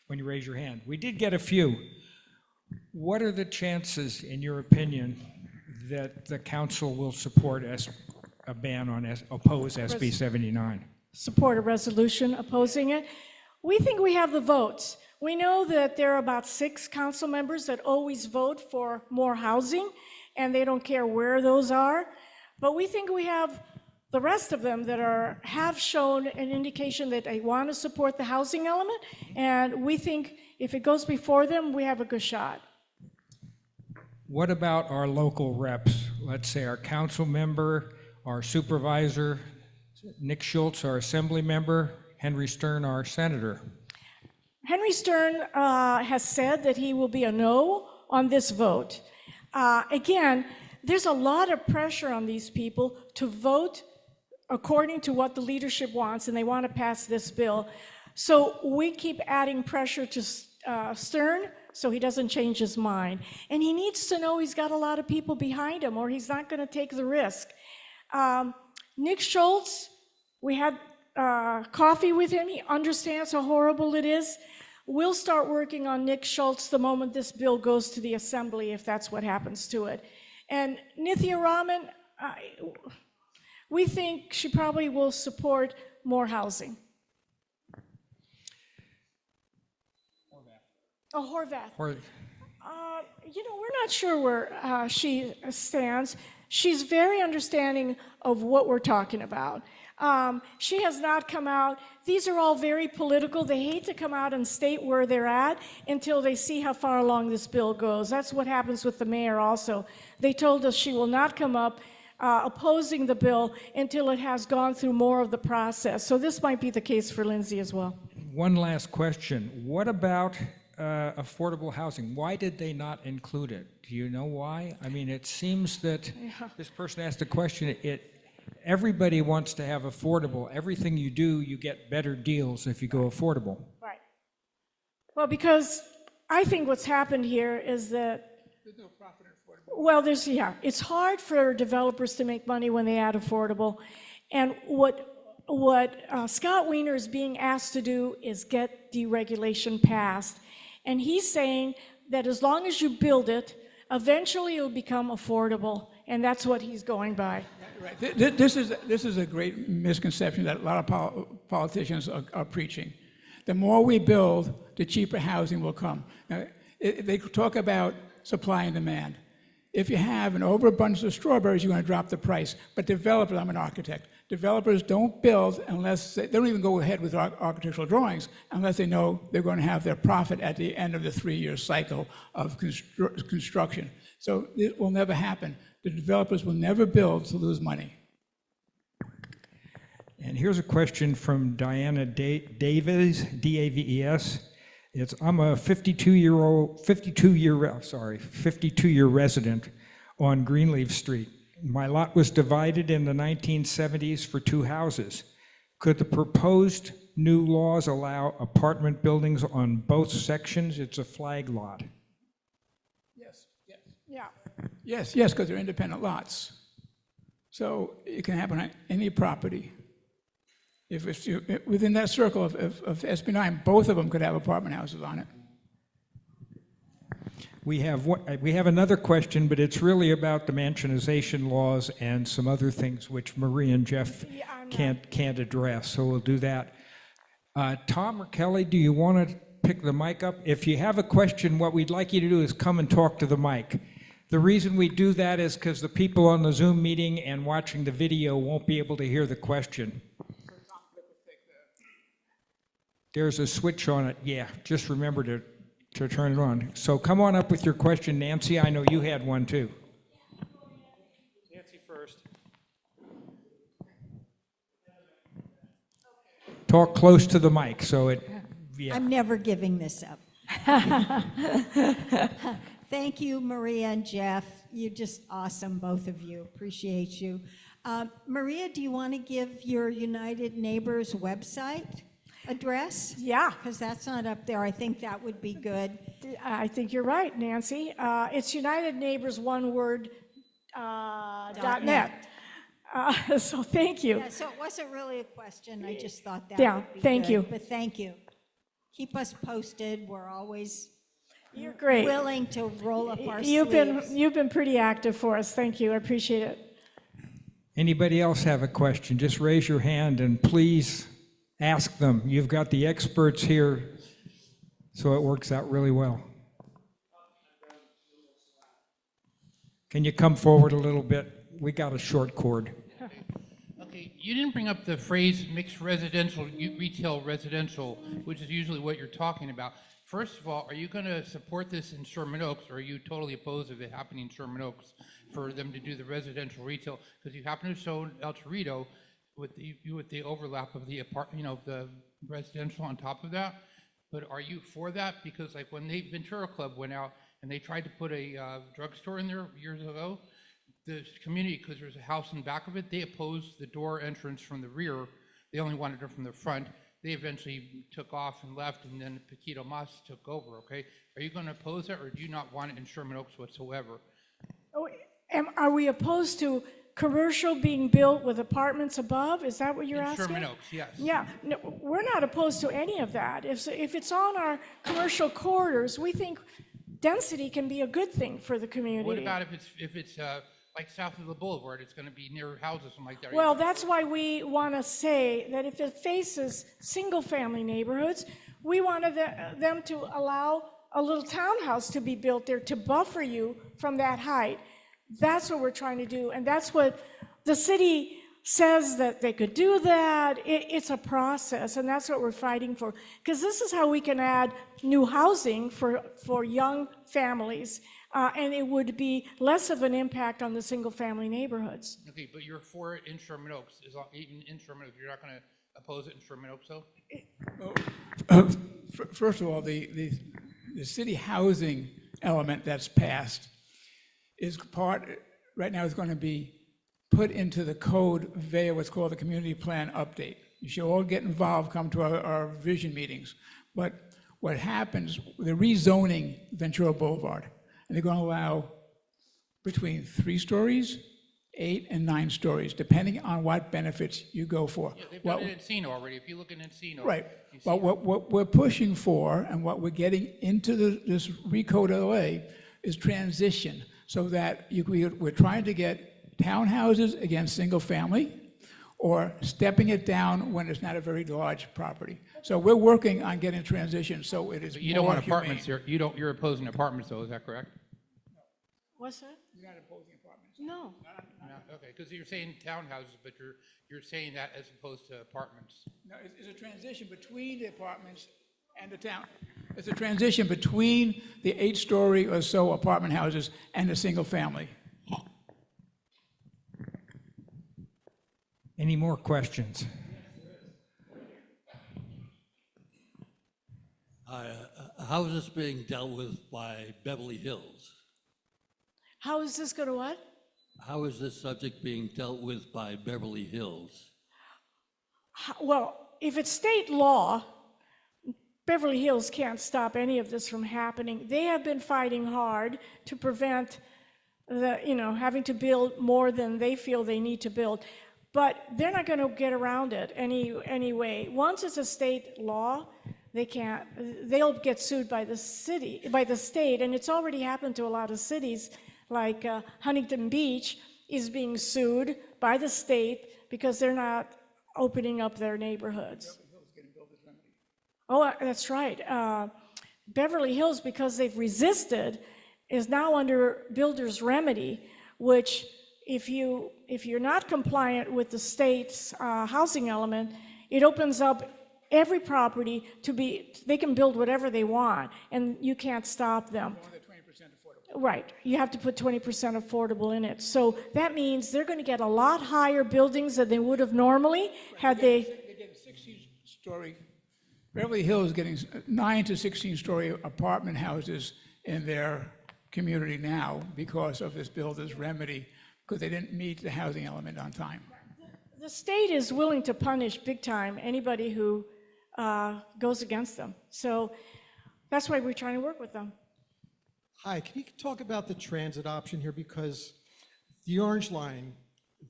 when you raise your hand. We did get a few. What are the chances, in your opinion, that the council will support a ban on, oppose SB 79? Support a resolution opposing it. We think we have the votes. We know that there are about 6 council members that always vote for more housing, and they don't care where those are. But we think we have the rest of them that have shown an indication that they want to support the housing element, and we think if it goes before them, we have a good shot. What about our local reps? Let's say our council member, our supervisor, Nick Schultz, our assembly member, Henry Stern, our senator. Henry Stern has said that he will be a no on this vote. Again, there's a lot of pressure on these people to vote according to what the leadership wants, and they want to pass this bill. So we keep adding pressure to Stern so he doesn't change his mind. And he needs to know he's got a lot of people behind him, or he's not going to take the risk. Nick Schultz, we had coffee with him. He understands how horrible it is. We'll start working on Nick Schultz the moment this bill goes to the assembly, if that's what happens to it. And Nithya Raman, we think she probably will support more housing. Horvath. You know, we're not sure where she stands. She's very understanding of what we're talking about. She has not come out. These are all very political. They hate to come out and state where they're at until they see how far along this bill goes. That's what happens with the mayor also. They told us she will not come up opposing the bill until it has gone through more of the process. So this might be the case for Lindsay as well. One last question. What about affordable housing? Why did they not include it? Do you know why? I mean, it seems that this person asked a question. Everybody wants to have affordable. Everything you do, you get better deals if you go affordable. Right. Well, because I think what's happened here is that there's no profit in affordable. Well, it's hard for developers to make money when they add affordable. And what Scott Wiener is being asked to do is get deregulation passed. And he's saying that as long as you build it, eventually it'll become affordable. And that's what he's going by. Right. This is a great misconception that a lot of politicians are preaching. The more we build, the cheaper housing will come. Now, they talk about supply and demand. If you have an overabundance of strawberries, you're going to drop the price. But developers, I'm an architect, developers don't build unless they don't even go ahead with architectural drawings unless they know they're going to have their profit at the end of the 3-year cycle of construction. So it will never happen. The developers will never build to lose money. And here's a question from Diana Davies, D-A-V-E-S. I'm a 52-year resident on Greenleaf Street. My lot was divided in the 1970s for 2 houses. Could the proposed new laws allow apartment buildings on both sections? It's a flag lot. Yes, yes. Yeah. Yes, because they're independent lots. So it can happen on any property. If it's within that circle of SB9, both of them could have apartment houses on it. We have another question, but it's really about the mansionization laws and some other things which Marie and Jeff can't address, so we'll do that. Tom or Kelly, do you want to pick the mic up? If you have a question, what we'd like you to do is come and talk to the mic. The reason we do that is because the people on the Zoom meeting and watching the video won't be able to hear the question. There's a switch on it. Yeah, just remember to turn it on. So come on up with your question, Nancy. I know you had one too. Nancy first. Talk close to the mic so it, yeah. I'm never giving this up. Thank you, Maria and Jeff. You're just awesome, both of you. Appreciate you. Maria, do you want to give your United Neighbors website address? Yeah. Because that's not up there. I think that would be good. I think you're right, Nancy. It's United Neighbors, one word, .net. So thank you. Yeah, so it wasn't really a question. I just thought that Yeah, would be thank good. you. But thank you. Keep us posted. We're always You're great. willing to roll up our You've sleeves. been pretty active for us. Thank you. I appreciate it. Anybody else have a question? Just raise your hand and please ask them. You've got the experts here, so it works out really well. Can you come forward a little bit? We got a short cord. Okay, you didn't bring up the phrase mixed residential, retail residential, which is usually what you're talking about. First of all, are you going to support this in Sherman Oaks, or are you totally opposed of it happening in Sherman Oaks for them to do the residential retail? Because you happen to show El Torito with the overlap of the the residential on top of that. But are you for that? Because like when the Ventura Club went out and they tried to put a drugstore in there years ago, the community, because there's a house in back of it, they opposed the door entrance from the rear. They only wanted it from the front. They eventually took off and left, and then Paquito Mas took over, okay? Are you going to oppose that, or do you not want it in Sherman Oaks whatsoever? Oh, are we opposed to commercial being built with apartments above? Is that what you're asking? Sherman Oaks, yes. Yeah, no, we're not opposed to any of that. If it's on our commercial corridors, we think density can be a good thing for the community. What about if it's like south of the boulevard, it's going to be near houses, something like that? Well, that's why we want to say that if it faces single-family neighborhoods, we wanted them to allow a little townhouse to be built there to buffer you from that height. That's what we're trying to do, and that's what the city says that they could do that. It's a process, and that's what we're fighting for, because this is how we can add new housing for young families, and it would be less of an impact on the single-family neighborhoods. Okay, but you're for it in Sherman Oaks, even in Sherman Oaks, you're not going to oppose it in Sherman Oaks, though? First of all, the city housing element that's passed is right now is going to be put into the code via what's called the community plan update. You should all get involved, come to our vision meetings. But what happens, they're rezoning Ventura Boulevard, and they're going to allow between 3 stories, 8 and 9 stories, depending on what benefits you go for. Yeah, they've done it in Encino already. If you look in Encino. Right. Well, what we're pushing for and what we're getting into this recode LA is transition, so that we're trying to get townhouses against single family, or stepping it down when it's not a very large property. So we're working on getting transition so it is But you don't want more apartments humane. here. You're opposing apartments, though. Is that correct? What's that? You're not opposing apartments? No. No, okay, because you're saying townhouses, but you're saying that as opposed to apartments. No, it's a transition between the apartments And the town. It's a transition between the 8-story or so apartment houses and the single family. Any more questions? How is this being dealt with by Beverly Hills? How is this going to what? How is this subject being dealt with by Beverly Hills? Well, if it's state law, Beverly Hills can't stop any of this from happening. They have been fighting hard to prevent having to build more than they feel they need to build. But they're not going to get around it anyway. Once it's a state law, they'll get sued by the state, and it's already happened to a lot of cities, like Huntington Beach is being sued by the state because they're not opening up their neighborhoods. Oh, that's right. Beverly Hills, because they've resisted, is now under builder's remedy, which if you're not compliant with the state's housing element, it opens up every property they can build whatever they want, and you can't stop them. Right, you have to put 20% affordable in it. So that means they're going to get a lot higher buildings than they would have normally had they. They're getting 16-story. Beverly Hills is getting 9 to 16-story apartment houses in their community now because of this builder's remedy, because they didn't meet the housing element on time. The state is willing to punish big time anybody who goes against them. So that's why we're trying to work with them. Hi, can you talk about the transit option here? Because the Orange Line,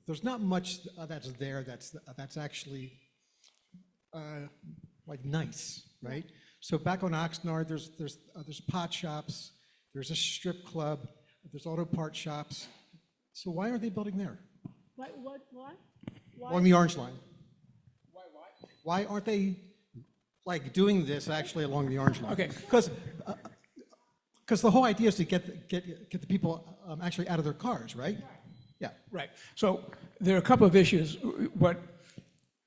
there's not much that's there that's actually like nice, right? So back on Oxnard, there's pot shops, there's a strip club, there's auto part shops. So why aren't they building there? What? On the Orange Line. Why aren't they like doing this actually along the Orange Line? Okay. Because the whole idea is to get the people actually out of their cars, right? Yeah. Right. So there are a couple of issues. What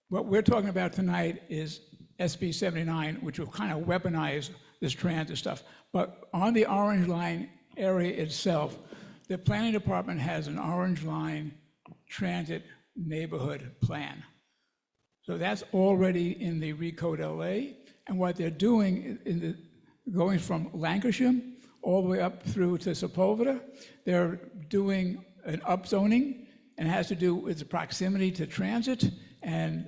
we're talking about tonight is SB 79, which will kind of weaponize this transit stuff. But on the Orange Line area itself, the planning department has an Orange Line transit neighborhood plan. So that's already in the Recode LA. And what they're doing going from Lancashire all the way up through to Sepulveda, they're doing an upzoning, and it has to do with the proximity to transit and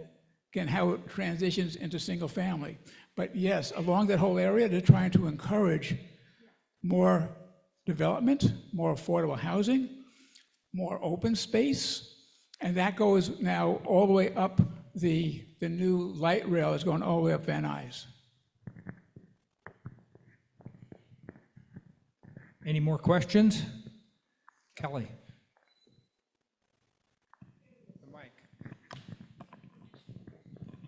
again how it transitions into single family. But yes, along that whole area, they're trying to encourage more development, more affordable housing, more open space, and that goes now all the way up the new light rail is going all the way up Van Nuys. Any more questions? Kelly.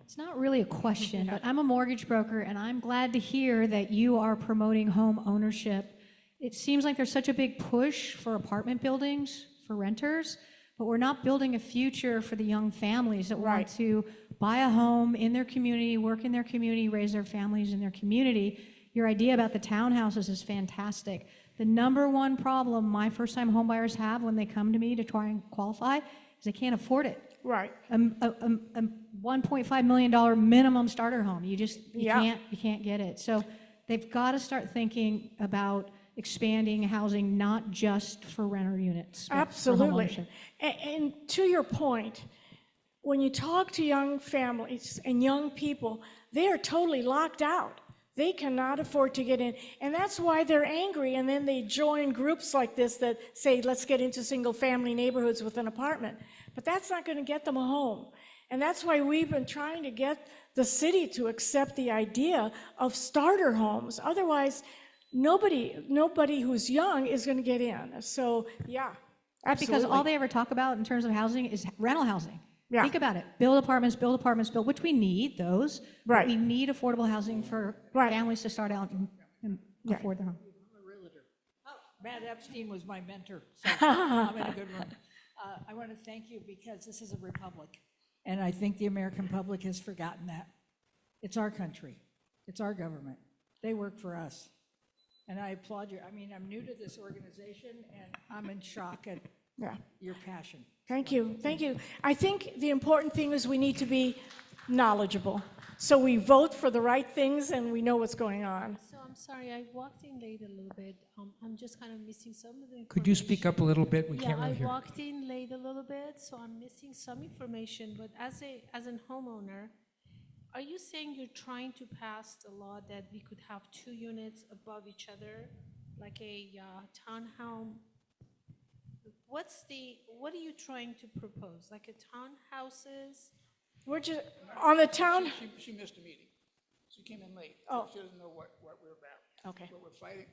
It's not really a question, but I'm a mortgage broker, and I'm glad to hear that you are promoting home ownership. It seems like there's such a big push for apartment buildings for renters, but we're not building a future for the young families that want to buy a home in their community, work in their community, raise their families in their community. Your idea about the townhouses is fantastic. The number one problem my first-time homebuyers have when they come to me to try and qualify is they can't afford it. Right. A $1.5 million minimum starter home. You can't get it. So they've got to start thinking about expanding housing, not just for renter units. But Absolutely. for homeownership. And to your point, when you talk to young families and young people, they are totally locked out. They cannot afford to get in. And that's why they're angry. And then they join groups like this that say, let's get into single family neighborhoods with an apartment. But that's not going to get them a home. And that's why we've been trying to get the city to accept the idea of starter homes. Otherwise, nobody who's young is going to get in. So, yeah, absolutely. Because all they ever talk about in terms of housing is rental housing. Yeah. Think about it. Build apartments, which we need those. Right. But we need affordable housing for families to start out and afford their home. Matt Epstein was my mentor, so I'm in a good one. I want to thank you because this is a republic, and I think the American public has forgotten that. It's our country, It's our government. They work for us. And I applaud you. I mean, I'm new to this organization, and I'm in shock at your passion. Thank you, thank you. I think the important thing is we need to be knowledgeable. So we vote for the right things and we know what's going on. So I'm sorry, I walked in late a little bit. I'm just kind of missing some of the information. Could you speak up a little bit? We can't Yeah, really I hear. walked in late a little bit, so I'm missing some information. But as an homeowner, are you saying you're trying to pass the law that we could have 2 units above each other, like a townhome? What are you trying to propose? Like a townhouses? We're just, on the town, She missed a meeting. She came in late. Oh. She doesn't know what we're about. Okay. What we're fighting.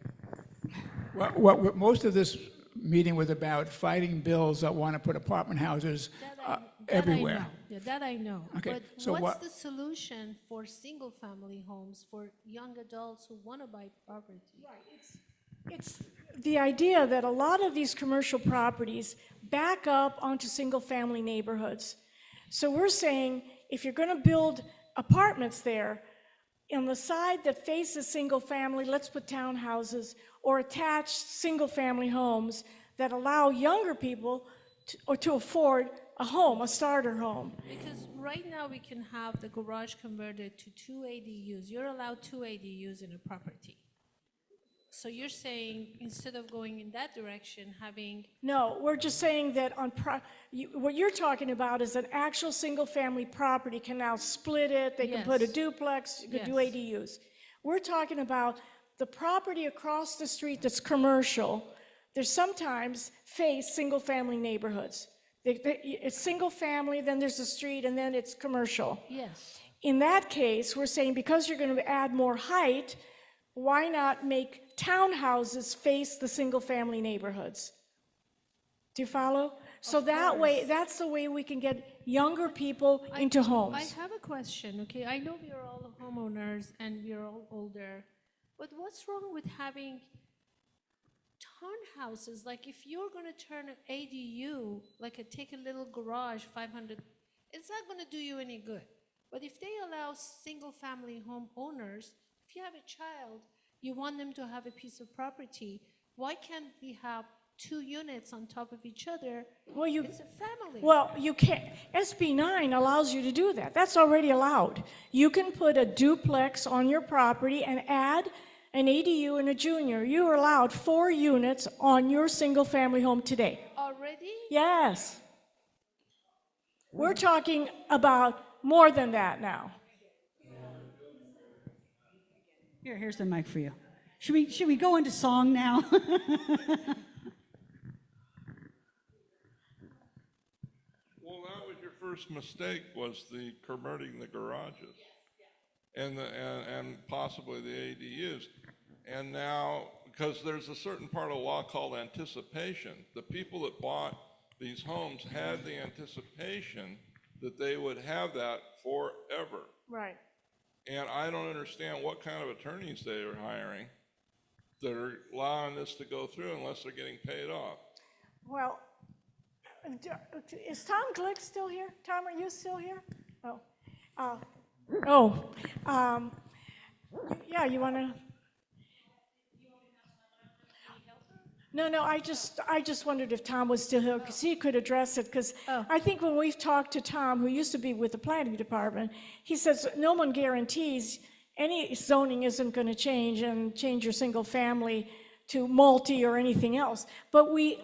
Most of this meeting was about fighting bills that want to put apartment houses everywhere. That I know. Okay, But so what's what- the solution for single-family homes, for young adults who want to buy property? it's the idea that a lot of these commercial properties back up onto single-family neighborhoods. So we're saying, if you're going to build apartments there, on the side that faces single-family, let's put townhouses or attached single-family homes that allow younger people to afford a home, a starter home. Because right now we can have the garage converted to 2 ADUs. You're allowed 2 ADUs in a property. So you're saying instead of going in that direction, having No, we're just saying that what you're talking about is an actual single-family property can now split it, they can put a Yes. duplex, you could do Yes. ADUs. We're talking about the property across the street that's commercial. There's sometimes face single-family neighborhoods. It's single-family, then there's a street, and then it's commercial. yes. In that case, we're saying because you're going to add more height, why not make townhouses face the single-family neighborhoods? Do you follow? So that way, that's the way we can get younger people into homes. I have a question, okay? I know we are all homeowners and we are all older, but what's wrong with having townhouses? Like if you're gonna turn an ADU, take a little garage, 500, it's not gonna do you any good. But if they allow single-family homeowners, if you have a child, you want them to have a piece of property, why can't we have 2 units on top of each other? Well, it's a family. Well, you can't. SB 9 allows you to do that. That's already allowed. You can put a duplex on your property and add an ADU and a junior. You are allowed 4 units on your single-family home today. Already? Yes. We're talking about more than that now. Here's the mic for you. Should we go into song now? Well, that was your first mistake, was the converting the garages and possibly the ADUs. And now, because there's a certain part of the law called anticipation, the people that bought these homes had the anticipation that they would have that forever. Right. And I don't understand what kind of attorneys they are hiring that are allowing this to go through unless they're getting paid off. Well, is Tom Glick still here? Tom, are you still here? Yeah, you want to? No, I just wondered if Tom was still here, because he could address it, because I think when we've talked to Tom, who used to be with the planning department, he says no one guarantees any zoning isn't going to change your single family to multi or anything else. But we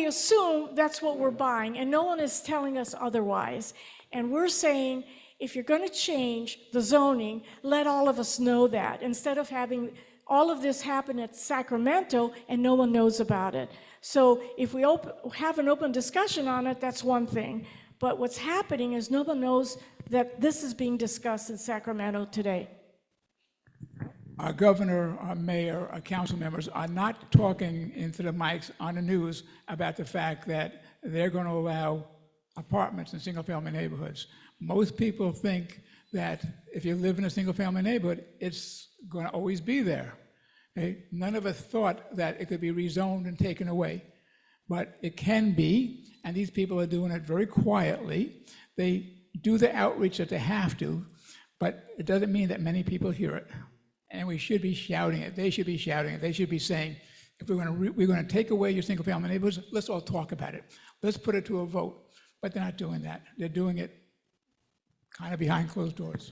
assume that's what we're buying, and no one is telling us otherwise. And we're saying, if you're going to change the zoning, let all of us know that, instead of having all of this happen at Sacramento and no one knows about it. So if we have an open discussion on it, that's one thing. But what's happening is no one knows that this is being discussed in Sacramento today. Our governor, our mayor, our council members are not talking into the mics on the news about the fact that they're going to allow apartments in single-family neighborhoods. Most people think that if you live in a single-family neighborhood, it's going to always be there. Okay? None of us thought that it could be rezoned and taken away, but it can be, and these people are doing it very quietly. They do the outreach that they have to, But it doesn't mean that many people hear it. And we should be shouting it. They should be shouting it. They should be saying, if we're going to take away your single-family neighborhoods, let's all talk about it. Let's put it to a vote. But they're not doing that. They're doing it kind of behind closed doors.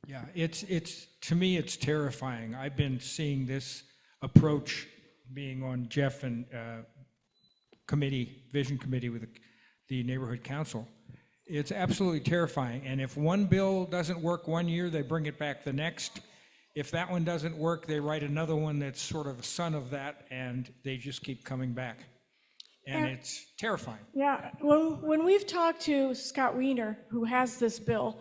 Yeah, to me, it's terrifying. I've been seeing this approach being on Jeff and vision committee with the neighborhood council. It's absolutely terrifying. And if one bill doesn't work one year, they bring it back the next. If that one doesn't work, they write another one that's sort of a son of that, and they just keep coming back. And it's terrifying. Yeah, when we've talked to Scott Wiener, who has this bill,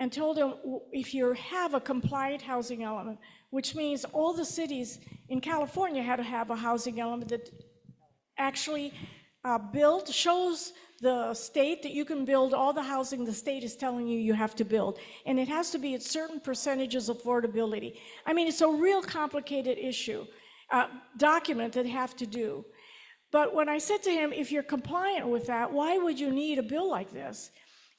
and told him if you have a compliant housing element, which means all the cities in California had to have a housing element that actually shows the state that you can build all the housing the state is telling you have to build. And it has to be at certain percentages of affordability. I mean, it's a real complicated issue, document that they have to do. But when I said to him, if you're compliant with that, why would you need a bill like this?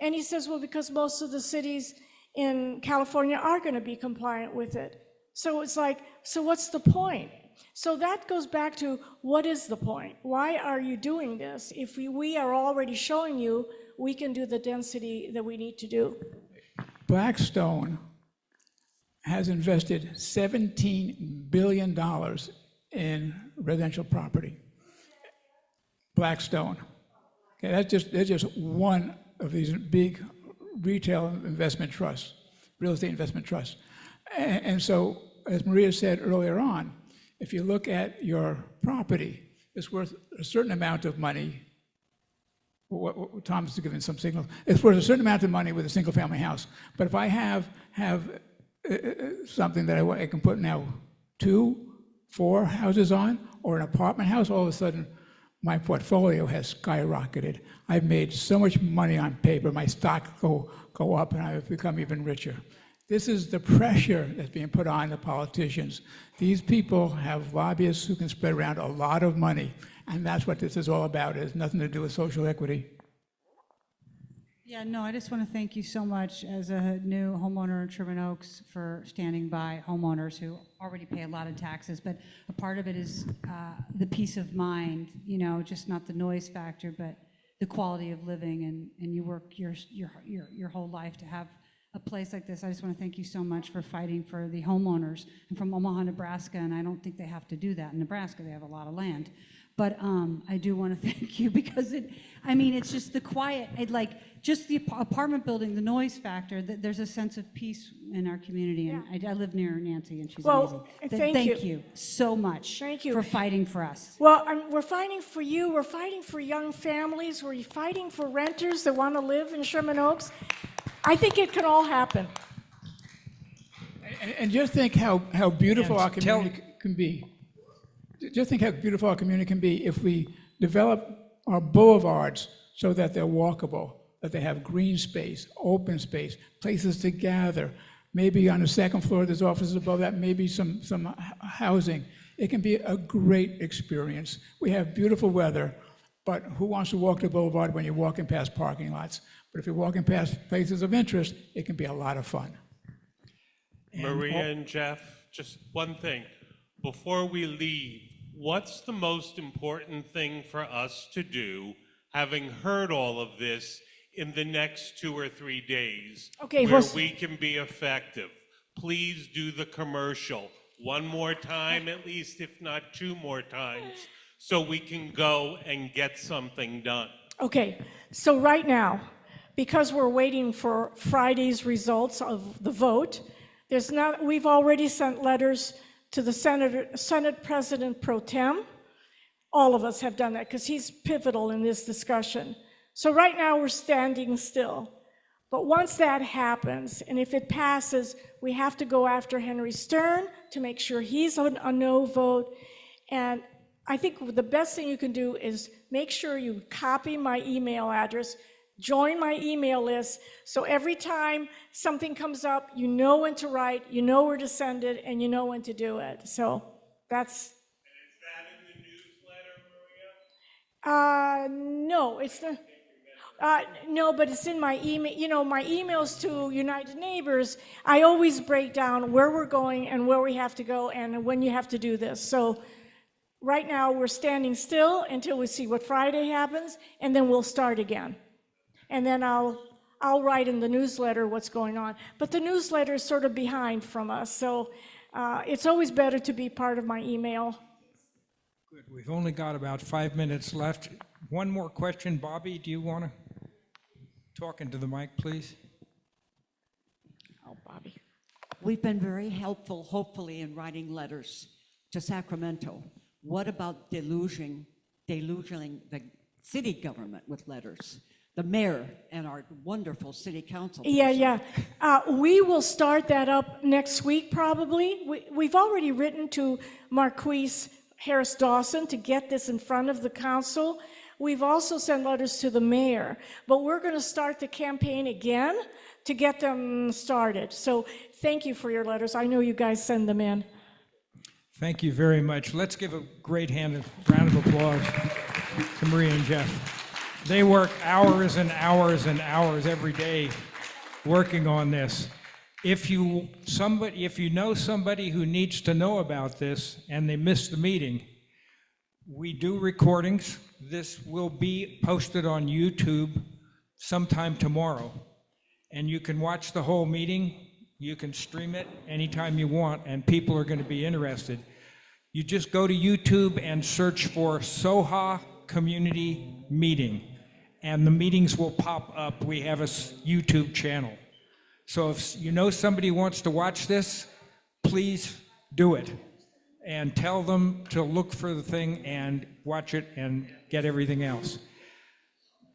And he says, well, because most of the cities in California are going to be compliant with it. So it's like, so what's the point? So that goes back to, what is the point? Why are you doing this if we are already showing you we can do the density that we need to do? Blackstone has invested $17 billion in residential property. Blackstone. Okay, that's just one of these big retail investment trusts, real estate investment trusts. And so, as Maria said earlier on, if you look at your property, it's worth a certain amount of money. What Tom's giving some signals. It's worth a certain amount of money with a single-family house. But if I have something that I can put now 2, 4 houses on, or an apartment house, all of a sudden my portfolio has skyrocketed. I've made so much money on paper, my stock go up, and I've become even richer. This is the pressure that's being put on the politicians. These people have lobbyists who can spread around a lot of money, and that's what this is all about. It has nothing to do with social equity. Yeah, no, I just want to thank you so much as a new homeowner in Sherman Oaks for standing by homeowners who already pay a lot of taxes, but a part of it is the peace of mind, just not the noise factor, but the quality of living, and you work your whole life to have a place like this. I just want to thank you so much for fighting for the homeowners. I'm from Omaha, Nebraska, and I don't think they have to do that in Nebraska. They have a lot of land. But I do want to thank you because it's just the quiet, just the apartment building, the noise factor, that there's a sense of peace in our community. And I live near Nancy, and she's amazing. Thank you so much for fighting for us. Well, we're fighting for you. We're fighting for young families. We're fighting for renters that want to live in Sherman Oaks. I think it can all happen. And just think how beautiful our community can be. Just think how beautiful our community can be if we develop our boulevards so that they're walkable, that they have green space, open space, places to gather. Maybe on the second floor, there's offices above that, maybe some housing. It can be a great experience. We have beautiful weather, but who wants to walk the boulevard when you're walking past parking lots? But if you're walking past places of interest, it can be a lot of fun. Maria and Jeff, just one thing. Before we leave, what's the most important thing for us to do, having heard all of this, in the next 2 or 3 days, where we can be effective? Please do the commercial one more time, at least, if not 2 more times, so we can go and get something done. Okay, so right now, because we're waiting for Friday's results of the vote, we've already sent letters to the Senate President Pro Tem. All of us have done that because he's pivotal in this discussion. So right now we're standing still. But once that happens, and if it passes, we have to go after Henry Stern to make sure he's a no vote. And I think the best thing you can do is make sure you copy my email address, join my email list, so every time something comes up, you know when to write, you know where to send it, and you know when to do it. So that's... And is that in the newsletter, Maria? No, it's the... No, but it's in my email. You know, my emails to United Neighbors, I always break down where we're going and where we have to go and when you have to do this. So right now, we're standing still until we see what Friday happens, and then we'll start again. And then I'll write in the newsletter what's going on. But the newsletter is sort of behind from us, so it's always better to be part of my email. Good. We've only got about 5 minutes left. One more question. Bobby, do you want to talk into the mic, please? Oh, Bobby. We've been very helpful, hopefully, in writing letters to Sacramento. What about deluging the city government with letters? The mayor and our wonderful city council person. Yeah. We will start that up next week, probably. We've already written to Marquise Harris Dawson to get this in front of the council. We've also sent letters to the mayor, but we're going to start the campaign again to get them started. So thank you for your letters. I know you guys send them in. Thank you very much. Let's give a great round of applause to Maria and Jeff. They work hours and hours and hours every day working on this. If you know somebody who needs to know about this and they missed the meeting, we do recordings. This will be posted on YouTube sometime tomorrow. And you can watch the whole meeting. You can stream it anytime you want, and people are going to be interested. You just go to YouTube and search for SOHA Community Meeting, and the meetings will pop up. We have a YouTube channel. So if you know somebody wants to watch this, please do it. And tell them to look for the thing and watch it and get everything else.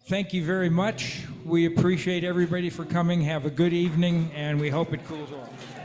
Thank you very much. We appreciate everybody for coming. Have a good evening, and we hope it cools off.